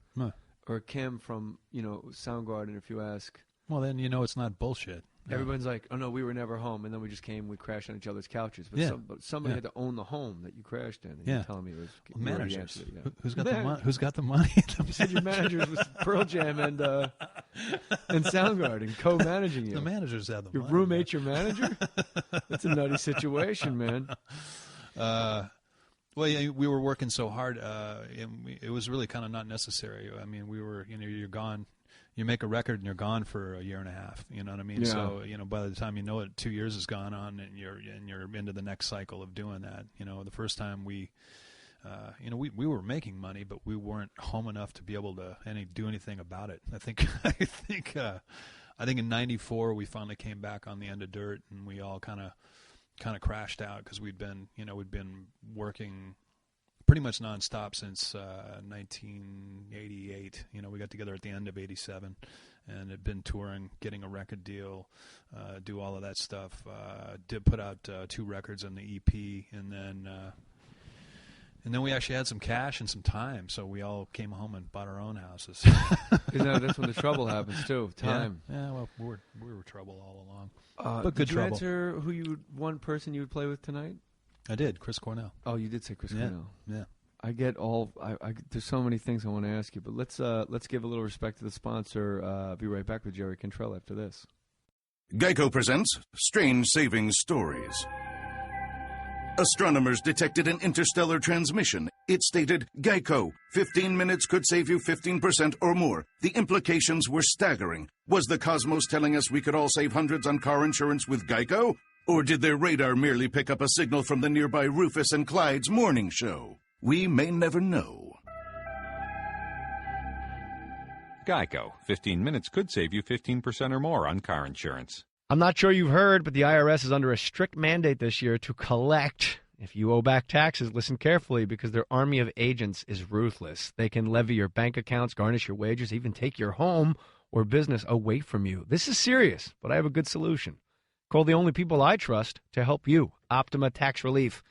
or Kim from Soundgarden, if you ask. Well, then you know it's not bullshit. Everyone's like, oh, no, we were never home, and then we just came, we crashed on each other's couches. But somebody had to own the home that you crashed in. And you're telling me it was managers. Who's got the money? Who's got the money? You said your managers was Pearl Jam and Soundgarden co-managing you. The managers have the money. Your roommate's your manager? That's a nutty situation, man. Well, yeah, we were working so hard. It was really kind of not necessary. I mean, we were, you're gone. You make a record and you're gone for a year and a half. You know what I mean? Yeah. So by the time you know it, 2 years has gone on, and you're into the next cycle of doing that. The first time we were making money, but we weren't home enough to be able to do anything about it. I think in '94 we finally came back on the End of Dirt, and we all kind of crashed out because we'd been working pretty much nonstop since 1988. We got together at the end of '87, and had been touring, getting a record deal, do all of that stuff. Did put out 2 records on the EP, and then we actually had some cash and some time, so we all came home and bought our own houses. That's when the trouble happens too. Time. Yeah. Well, we were trouble all along. But good trouble. Did you answer one person you would play with tonight? I did, Chris Cornell. Oh, you did say Chris Cornell. Yeah. I get all. There's so many things I want to ask you, but let's give a little respect to the sponsor. Be right back with Jerry Cantrell after this. Geico presents Strange Savings Stories. Astronomers detected an interstellar transmission. It stated, Geico, 15 minutes could save you 15% or more. The implications were staggering. Was the cosmos telling us we could all save hundreds on car insurance with Geico? Or did their radar merely pick up a signal from the nearby Rufus and Clyde's morning show? We may never know. Geico. 15 minutes could save you 15% or more on car insurance. I'm not sure you've heard, but the IRS is under a strict mandate this year to collect. If you owe back taxes, listen carefully, because their army of agents is ruthless. They can levy your bank accounts, garnish your wages, even take your home or business away from you. This is serious, but I have a good solution. Call the only people I trust to help you, Optima Tax Relief.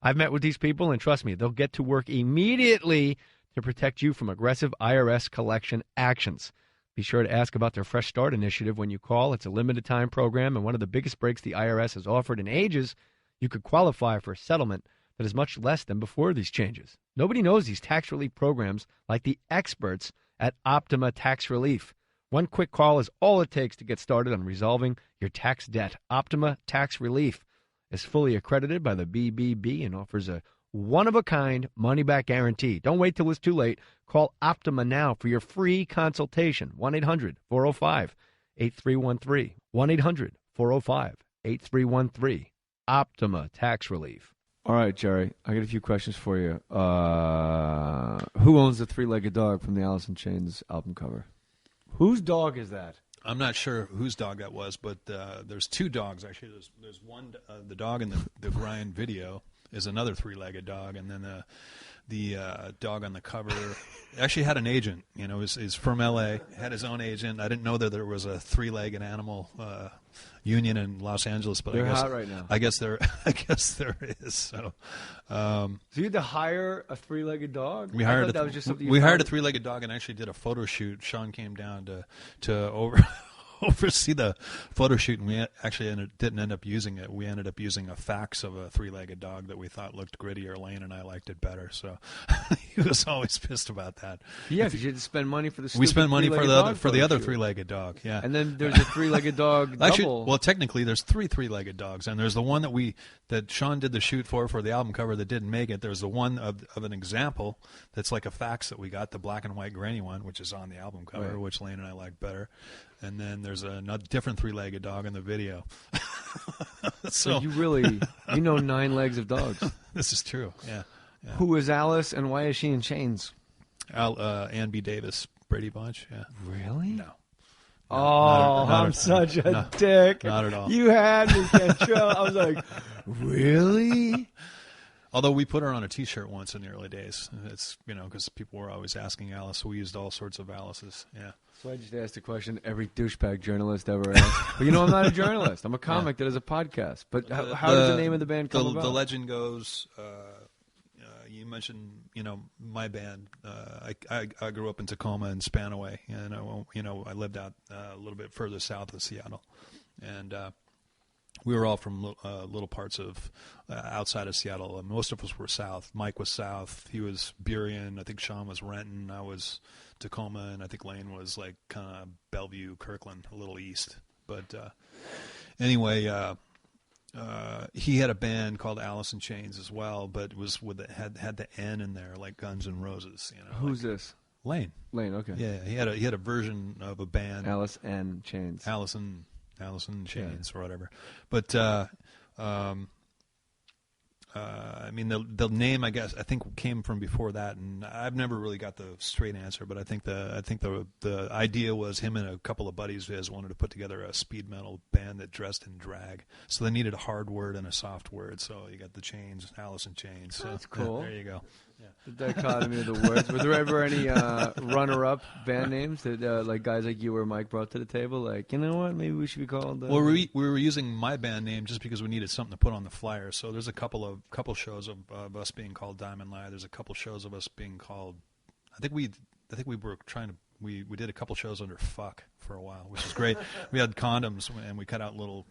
I've met with these people, and trust me, they'll get to work immediately to protect you from aggressive IRS collection actions. Be sure to ask about their Fresh Start initiative when you call. It's a limited-time program, and one of the biggest breaks the IRS has offered in ages. You could qualify for a settlement that is much less than before these changes. Nobody knows these tax relief programs like the experts at Optima Tax Relief. One quick call is all it takes to get started on resolving your tax debt. Optima Tax Relief is fully accredited by the BBB and offers a one-of-a-kind money-back guarantee. Don't wait till it's too late. Call Optima now for your free consultation. 1-800-405-8313. 1-800-405-8313. Optima Tax Relief. All right, Jerry, I got a few questions for you. Who owns the three-legged dog from the Alice in Chains album cover? Whose dog is that? I'm not sure whose dog that was, but there's 2 dogs, actually. There's one, the dog in the Grind video is another three-legged dog, and then dog on the cover actually had an agent. He's from L.A., had his own agent. I didn't know that there was a three-legged animal union in Los Angeles, but they're I guess hot right now. I guess there is. So, so you had to hire a three-legged dog? We hired that was just something we hired a three-legged dog and actually did a photo shoot. Sean came down to oversee the photo shoot, and we actually didn't end up using it. We ended up using a fax of a three-legged dog that we thought looked grittier. Lane and I liked it better, so he was always pissed about that. Yeah, because you had to spend money for the we spent money for the other shoot. three-legged dog. Yeah, and then there's a three-legged dog double. Actually, well, technically, there's three-legged dogs, and there's the one that Sean did the shoot for the album cover that didn't make it. There's the one of an example that's like a fax that we got, the black and white granny one, which is on the album cover, right, which Lane and I like better. And then there's another different three-legged dog in the video. So you know 9 legs of dogs. This is true. Yeah. Who is Alice, and why is she in chains? Ann B. Davis, Brady Bunch. Yeah. Really? No. I'm such a dick. Not at all. You had me, Cantrell. I was like, really? Although we put her on a T-shirt once in the early days. It's, because people were always asking Alice, so we used all sorts of Alices. Yeah. So I just asked a question every douchebag journalist ever asked. But I'm not a journalist. I'm a comic that has a podcast. But how does the name of the band come about? The legend goes, you mentioned, my band. I grew up in Tacoma and Spanaway, and I lived out a little bit further south of Seattle, and we were all from little parts of outside of Seattle. Most of us were south. Mike was south. He was Burien. I think Sean was Renton. I was Tacoma, and I think Lane was like kind of Bellevue, Kirkland, a little east. But anyway, he had a band called Alice in Chains as well, but it was had the N in there, like Guns N' Roses. Who's this? Lane. Lane. Okay. Yeah, he had a version of a band. Alice in Chains. Allison Chains or whatever. But the name, I think came from before that, and I've never really got the straight answer. But I think the idea was him and a couple of buddies of his wanted to put together a speed metal band that dressed in drag. So they needed a hard word and a soft word. So you got the Chains, Alice in Chains. So that's cool. There you go. Yeah. The dichotomy of the words. Were there ever any runner-up band names that like guys like you or Mike brought to the table? Like, you know what? Maybe we should be called. Well, we were using my band name just because we needed something to put on the flyer. So there's a couple shows of us being called Diamond Lie. There's a couple shows of us being called. I think we were trying to. We did a couple shows under Fuck for a while, which is great. We had condoms, and we cut out little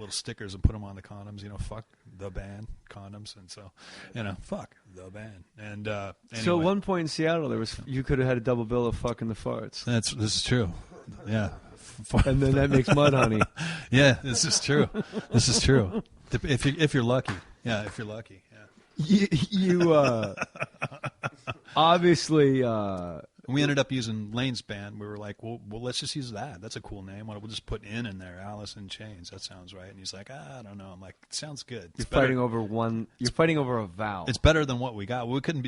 stickers and put them on the condoms. Fuck the band, condoms, and so fuck the band. And anyway. So at one point in Seattle, you could have had a double bill of Fuck and the Farts. This is true. Yeah. And then that makes Mudhoney. Yeah, this is true. This is true. If you're lucky. Yeah, if you're lucky. Yeah. You obviously. We ended up using Lane's band. We were like, well, let's just use that. That's a cool name. We'll just put in there, Alice in Chains. That sounds right. And he's like, I don't know. I'm like, it sounds good. You're fighting over a vowel. It's better than what we got. We couldn't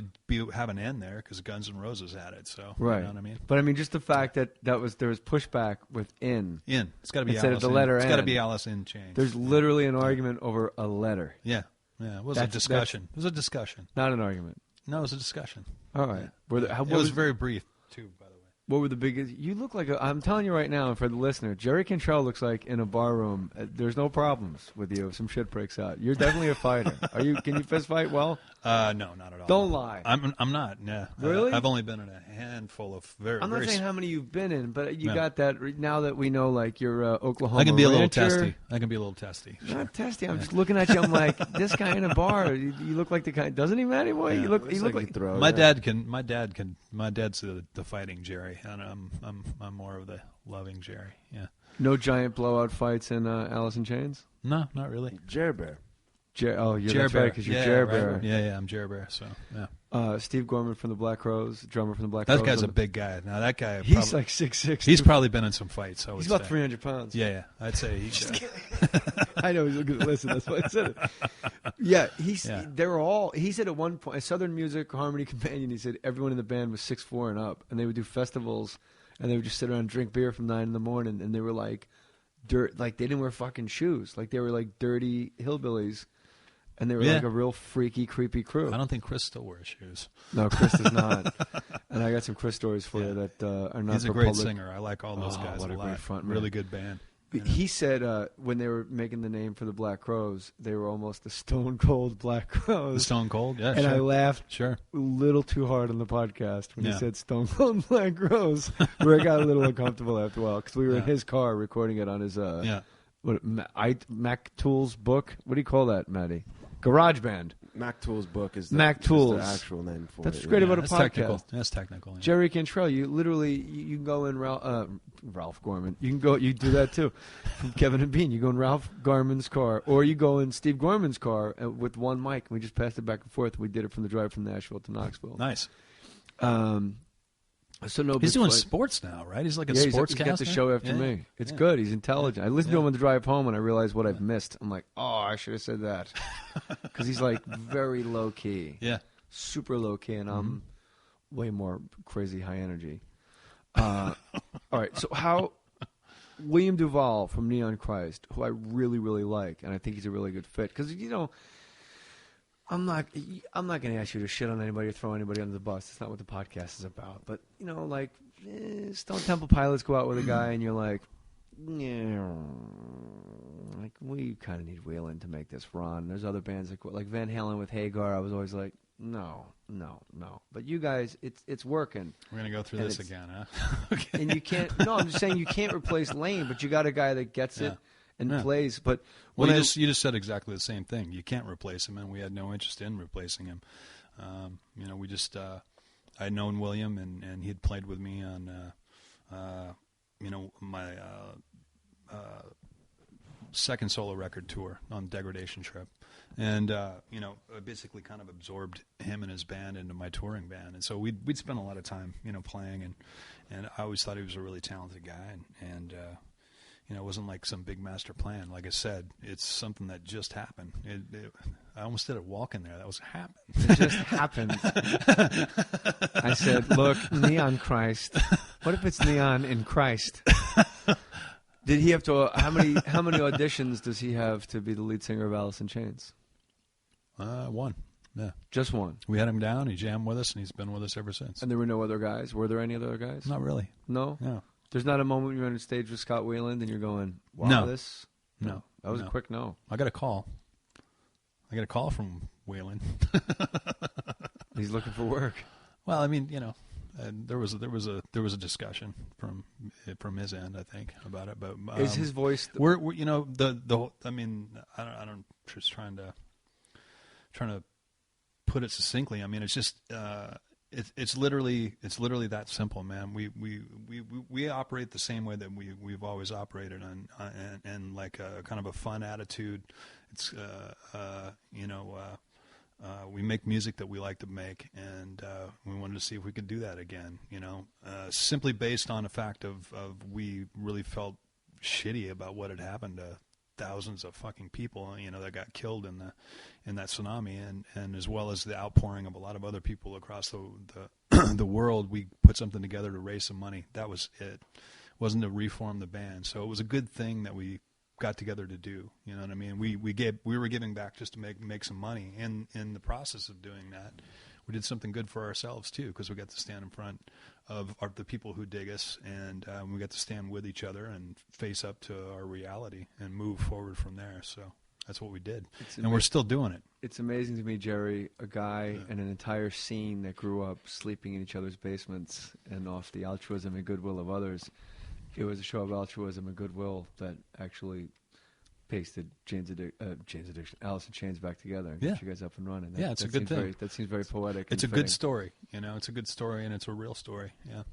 have an N there because Guns N' Roses had it. So right. You know what I mean? But just the fact that there was pushback with in. It's got to be instead Alice of the letter N. N. It's got to be Alice in Chains. There's literally an argument over a letter. Yeah. It was a discussion. It was a discussion. Not an argument. No, it was a discussion. All right. Yeah. It was very brief too, by the way. What were the biggest? You look like I'm telling you right now, for the listener, Jerry Cantrell looks like in a bar room. There's no problems with you if some shit breaks out. You're definitely a fighter. Can you fist fight well? No, not at all. Don't lie. I'm not. Yeah. Really? I've only been in a handful of I'm not saying how many you've been in, but you got that. Now that we know, like you're Oklahoma. I can be rancher. a little testy. I can be a little testy. Sure. Not testy. I'm just looking at you. I'm like, this guy in a bar. You look like the kind. Doesn't he, Matty boy? Yeah. You look like throw. My dad can. My dad's the fighting Jerry, and I'm more of the loving Jerry. Yeah. No giant blowout fights in Alice in Chains? No, not really. Jer Bear. You're that's right, because you're Jer Bear. Right. Yeah, I'm Jer Bear. So yeah. Steve Gorman from the Black Crowes, drummer from the Black Crowes. That guy's a big guy. Now that guy, he's like 6'6". He's probably been in some fights. He's about 300 pounds. Yeah. I'd say he's. Just kidding. I know he's looking to listen. That's why I said it. Yeah, they're all. He said at one point, a Southern Music Harmony Companion. He said everyone in the band was 6'4" and up, and they would do festivals, and they would just sit around and drink beer from 9 a.m, and they were like dirt. Like they didn't wear fucking shoes. Like they were like dirty hillbillies. And they were like a real freaky, creepy crew. I don't think Chris still wears shoes. No, Chris does not. And I got some Chris stories for you that are not He's a for great public. singer. I like all those guys what a a lot. great front man. Really good band. He said when they were making the name for the Black Crowes, they were almost the Stone Cold Black Crowes. The Stone Cold, yeah, and sure. I laughed a little too hard on the podcast when he said Stone Cold Black Crowes, where I got a little uncomfortable after a while because we were in his car recording it on his Mac Tools book. What do you call that, Matty? GarageBand. Mac Tools book is Mac Tools. the actual name for That's it. great about a that's podcast. Technical. That's technical. Yeah. Jerry Cantrell, you literally you can go in Ralph Gorman. You can go. You do that too. From Kevin and Bean, you go in Ralph Gorman's car, or you go in Steve Gorman's car with one mic. And we just passed it back and forth. We did it from the drive from Nashville to Knoxville. Nice. So no, he's doing sports now, right? He's like a sportscaster. He's got the show after me. It's good. He's intelligent. I listened to him on the drive home, and I realized what I've missed. I'm like, oh, I should have said that, because he's like very low key. Yeah, super low key, and I'm way more crazy high energy. All right, so how William Duvall from Neon Christ, who I really, really like, and I think he's a really good fit, because I'm not going to ask you to shit on anybody or throw anybody under the bus. That's not what the podcast is about. But, Stone Temple Pilots go out with a guy and you're like, we kind of need Whelan to make this run. There's other bands like Van Halen with Hagar. I was always like, no. But you guys, it's working. We're going to go through this again, huh? Okay. And you can't, I'm just saying you can't replace Lane, but you got a guy that gets it. And plays, but you just said exactly the same thing. You can't replace him, and we had no interest in replacing him. We just I'd known William, and he had played with me on my second solo record tour on Degradation Trip, and I basically kind of absorbed him and his band into my touring band, and so we'd spend a lot of time playing, and I always thought he was a really talented guy, and it wasn't like some big master plan. Like I said, it's something that just happened. I almost did a walk in there. That was happened. It just happened. I said, look, Neon Christ. What if it's Neon in Christ? Did he have to? How many auditions does he have to be the lead singer of Alice in Chains? One. Yeah, just one. We had him down. He jammed with us, and he's been with us ever since. And there were no other guys. Were there any other guys? Not really. No. No. There's not a moment you're on stage with Scott Weiland and you're going, wow, no. this? No. That was a quick no. I got a call. From Weiland. He's looking for work. Well, I mean, there was a discussion from his end, I think, about it. But is his voice? We're I mean, I don't just trying to put it succincly. I mean, it's just. It's literally that simple, man. We operate the same way that we've always operated and like a kind of a fun attitude. It's we make music that we like to make, and we wanted to see if we could do that again. Simply based on the fact of we really felt shitty about what had happened to thousands of fucking people, that got killed in that tsunami, and as well as the outpouring of a lot of other people across the world. We put something together to raise some money. That was it. It wasn't to reform the band, so it was a good thing that we got together to do. You know what I mean? We were giving back just to make some money. And in the process of doing that, we did something good for ourselves too, because we got to stand in front of the people who dig us, and we got to stand with each other and face up to our reality and move forward from there. So that's what we did, and we're still doing it. It's amazing to me, Jerry, a guy and an entire scene that grew up sleeping in each other's basements and off the altruism and goodwill of others. It was a show of altruism and goodwill that actually pasted Alice in Chains back together and got you guys up and running. It's a good thing. That seems very poetic. It's a good story. It's a good story, and it's a real story. Yeah.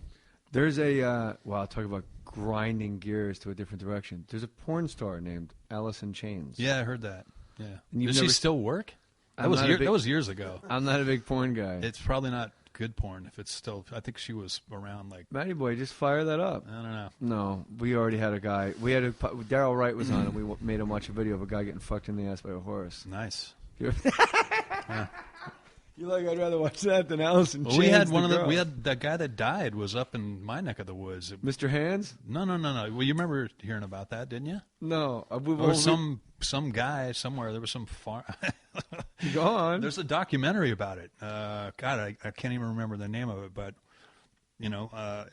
There's a, I'll talk about grinding gears to a different direction. There's a porn star named Alice in Chains. Yeah, I heard that. Yeah. And does she still work? That was years ago. I'm not a big porn guy. It's probably not good porn if it's still. I think she was around like. Matty boy, just fire that up. I don't know. No, we already had a guy. Daryl Wright was on, and we made him watch a video of a guy getting fucked in the ass by a horse. Nice. You You're like, I'd rather watch that than Allison Chains. We had we had that guy that died was up in my neck of the woods. Mr. Hands? No. Well, you remember hearing about that, didn't you? No. Or some guy somewhere. There was some farm. Go on. There's a documentary about it. God, I can't even remember the name of it, but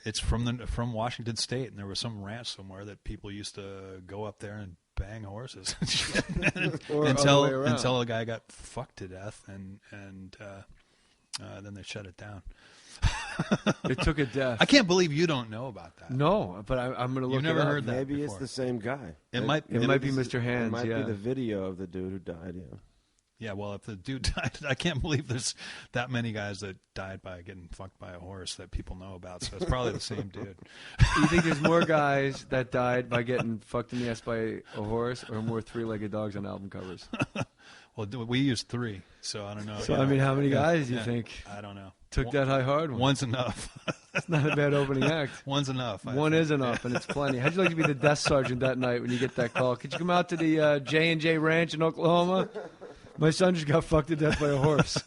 it's from Washington State, and there was some ranch somewhere that people used to go up there and bang horses until a guy got fucked to death, and then they shut it down. It took a death. I can't believe you don't know about that. No, but I'm going to look. You've never it up. heard that Maybe before. It's the same guy. It might be Mr. Hands. It might be the video of the dude who died. Yeah. Yeah, well, if the dude died, I can't believe there's that many guys that died by getting fucked by a horse that people know about, so it's probably the same dude. You think there's more guys that died by getting fucked in the ass by a horse, or more three-legged dogs on album covers? Well, we used 3, so I don't know. So, I mean, how many guys do you think I don't know. Took that high hard one? One's enough. That's not a bad opening act. One's enough. One is enough, and it's plenty. How'd you like to be the desk sergeant that night when you get that call? Could you come out to the J&J Ranch in Oklahoma? My son just got fucked to death by a horse.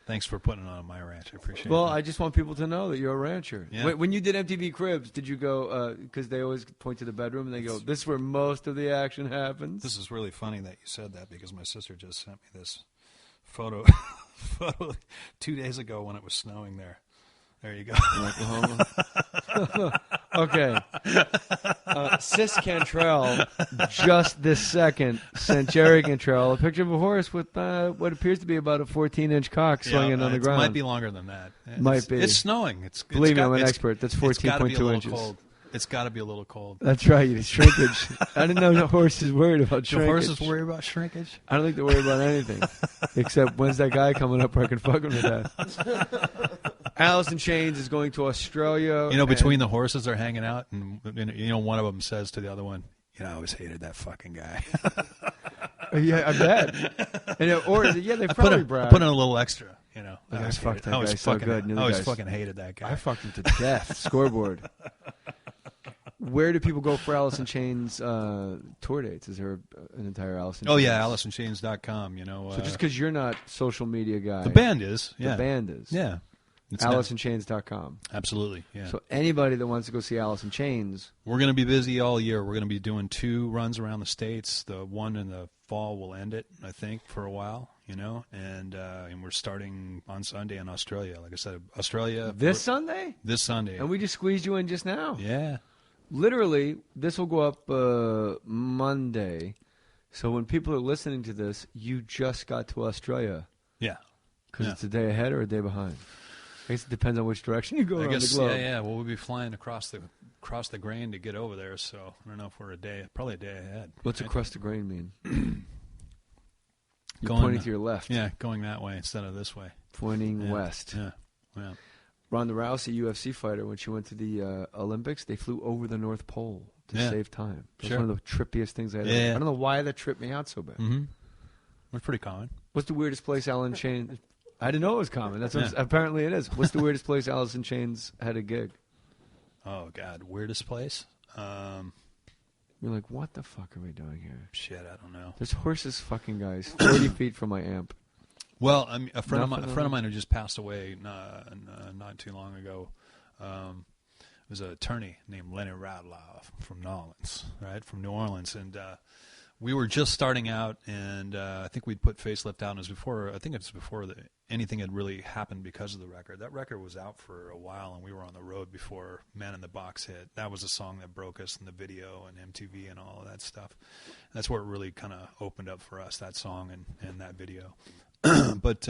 Thanks for putting it on my ranch. I appreciate it. Well, I just want people to know that you're a rancher. Yeah. When you did MTV Cribs, did you go, because they always point to the bedroom and they go, this is where most of the action happens? This is really funny that you said that, because my sister just sent me this photo 2 days ago when it was snowing there. There you go. In Oklahoma. Okay. Sis Cantrell, just this second, sent Jerry Cantrell a picture of a horse with what appears to be about a 14-inch cock swinging on the ground. It might be longer than that. Might be. It's snowing. Believe me, I'm an expert. That's 14.2 inches. Cold. It's got to be a little cold. That's right. It's shrinkage. I didn't know the horse is worried about shrinkage. The horse is worried about shrinkage? I don't think they're worried about anything. Except when's that guy coming up where I can fuck him to death? Alice in Chains is going to Australia. Between the horses they're hanging out, and one of them says to the other one, I always hated that fucking guy. Yeah, I bet. They probably brag. I put in a little extra. I always fucked that guy so good. I always fucking hated that guy. I fucked him to death. Scoreboard. Where do people go for Alice in Chains tour dates? Is there an entire Alice in Chains? Oh, yeah, AliceInChains.com. So just because you're not social media guy. The band is. Yeah. The band is. Yeah. AliceInChains.com. Absolutely, yeah. So anybody that wants to go see Alice in Chains. We're going to be busy all year. We're going to be doing 2 runs around the States. The one in the fall will end it, I think, for a while, and we're starting on Sunday in Australia. Like I said, Australia. This Sunday? This Sunday. And we just squeezed you in just now. Yeah. Literally, this will go up Monday. So when people are listening to this, you just got to Australia. Yeah. Because it's a day ahead or a day behind. I guess it depends on which direction you go around the globe. Yeah. Well, we'll be flying across the grain to get over there, so I don't know if we're probably a day ahead. What's across the grain mean? You're pointing to your left. Yeah, going that way instead of this way. Pointing west. Yeah. Ronda Rousey, UFC fighter, when she went to the Olympics, they flew over the North Pole to save time. It was one of the trippiest things I ever I don't know why that tripped me out so bad. Mm-hmm. It's pretty common. What's the weirdest place Alice in Chains... I didn't know it was common. That's what apparently it is. What's the weirdest place Alice in Chains had a gig? Oh, God. Weirdest place? You're like, what the fuck are we doing here? Shit, I don't know. There's horses fucking guys 40 feet from my amp. Well, a friend of mine who just passed away not too long ago was an attorney named Lenny Radlow from New Orleans, and we were just starting out, and I think we'd put Facelift out, and it was before anything had really happened because of the record. That record was out for a while, and we were on the road before Man in the Box hit. That was a song that broke us in the video and MTV and all of that stuff. That's where it really kind of opened up for us, that song and that video. But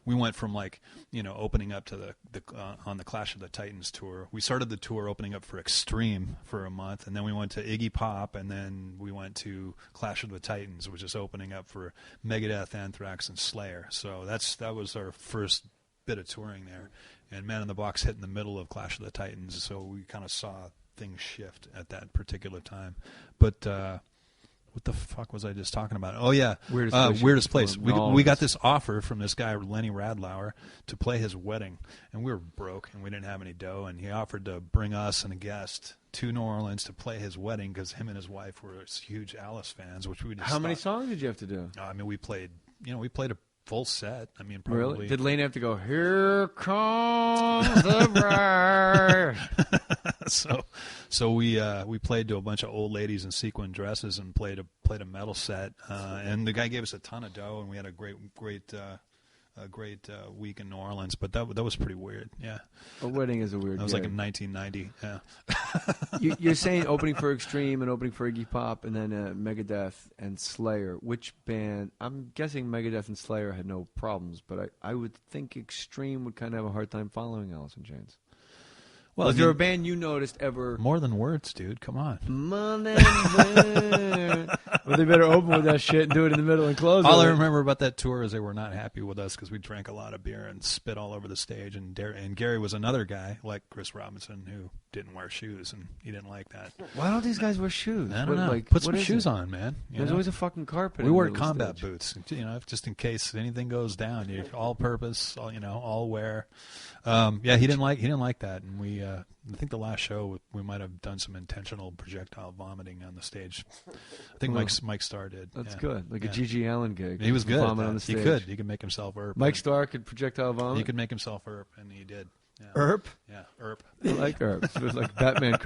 we went from opening up to on the Clash of the Titans tour. We started the tour opening up for Extreme for a month, and then we went to Iggy Pop, and then we went to Clash of the Titans, which is opening up for Megadeth, Anthrax, and Slayer. So that was our first bit of touring there. And Man in the Box hit in the middle of Clash of the Titans, so we kind of saw things shift at that particular time. But what the fuck was I just talking about? Oh, yeah. Weirdest place. We got this offer from this guy, Lenny Radlow, to play his wedding. And we were broke, and we didn't have any dough. And he offered to bring us and a guest to New Orleans to play his wedding because him and his wife were huge Alice fans. Which we just How many songs did you have to do? I mean, we played a full set. I mean, probably. Really? Did Lane have to go, here comes the bride? So we played to a bunch of old ladies in sequin dresses and played a metal set. And the guy gave us a ton of dough, and we had a great week in New Orleans. But that was pretty weird. Yeah. A wedding is a weird. That was like in 1990. Yeah. You're saying opening for Extreme and opening for Iggy Pop, and then Megadeth and Slayer. Which band? I'm guessing Megadeth and Slayer had no problems, but I would think Extreme would kind of have a hard time following Alice in Chains. Well, was there a band you noticed ever? More Than Words, dude. Come on. More Than Words. Well, they better open with that shit and do it in the middle and close. All I remember about that tour is they were not happy with us because we drank a lot of beer and spit all over the stage. And Gary was another guy like Chris Robinson who didn't wear shoes, and he didn't like that. Why don't these guys wear shoes? I don't know. Put some shoes on, man. There's always a fucking carpet. We wear combat boots, just in case anything goes down. You're all purpose, all wear. Yeah, he didn't like that, and we. I think the last show we might have done some intentional projectile vomiting on the stage. I think Mike Starr did. That's good, like a G.G. Allen gig. He was good. Vomit on the stage. He could make himself erp. Mike Starr could projectile vomit. He could make himself erp, and he did. Yeah. Erp? Yeah, erp. I like erp. It was like Batman.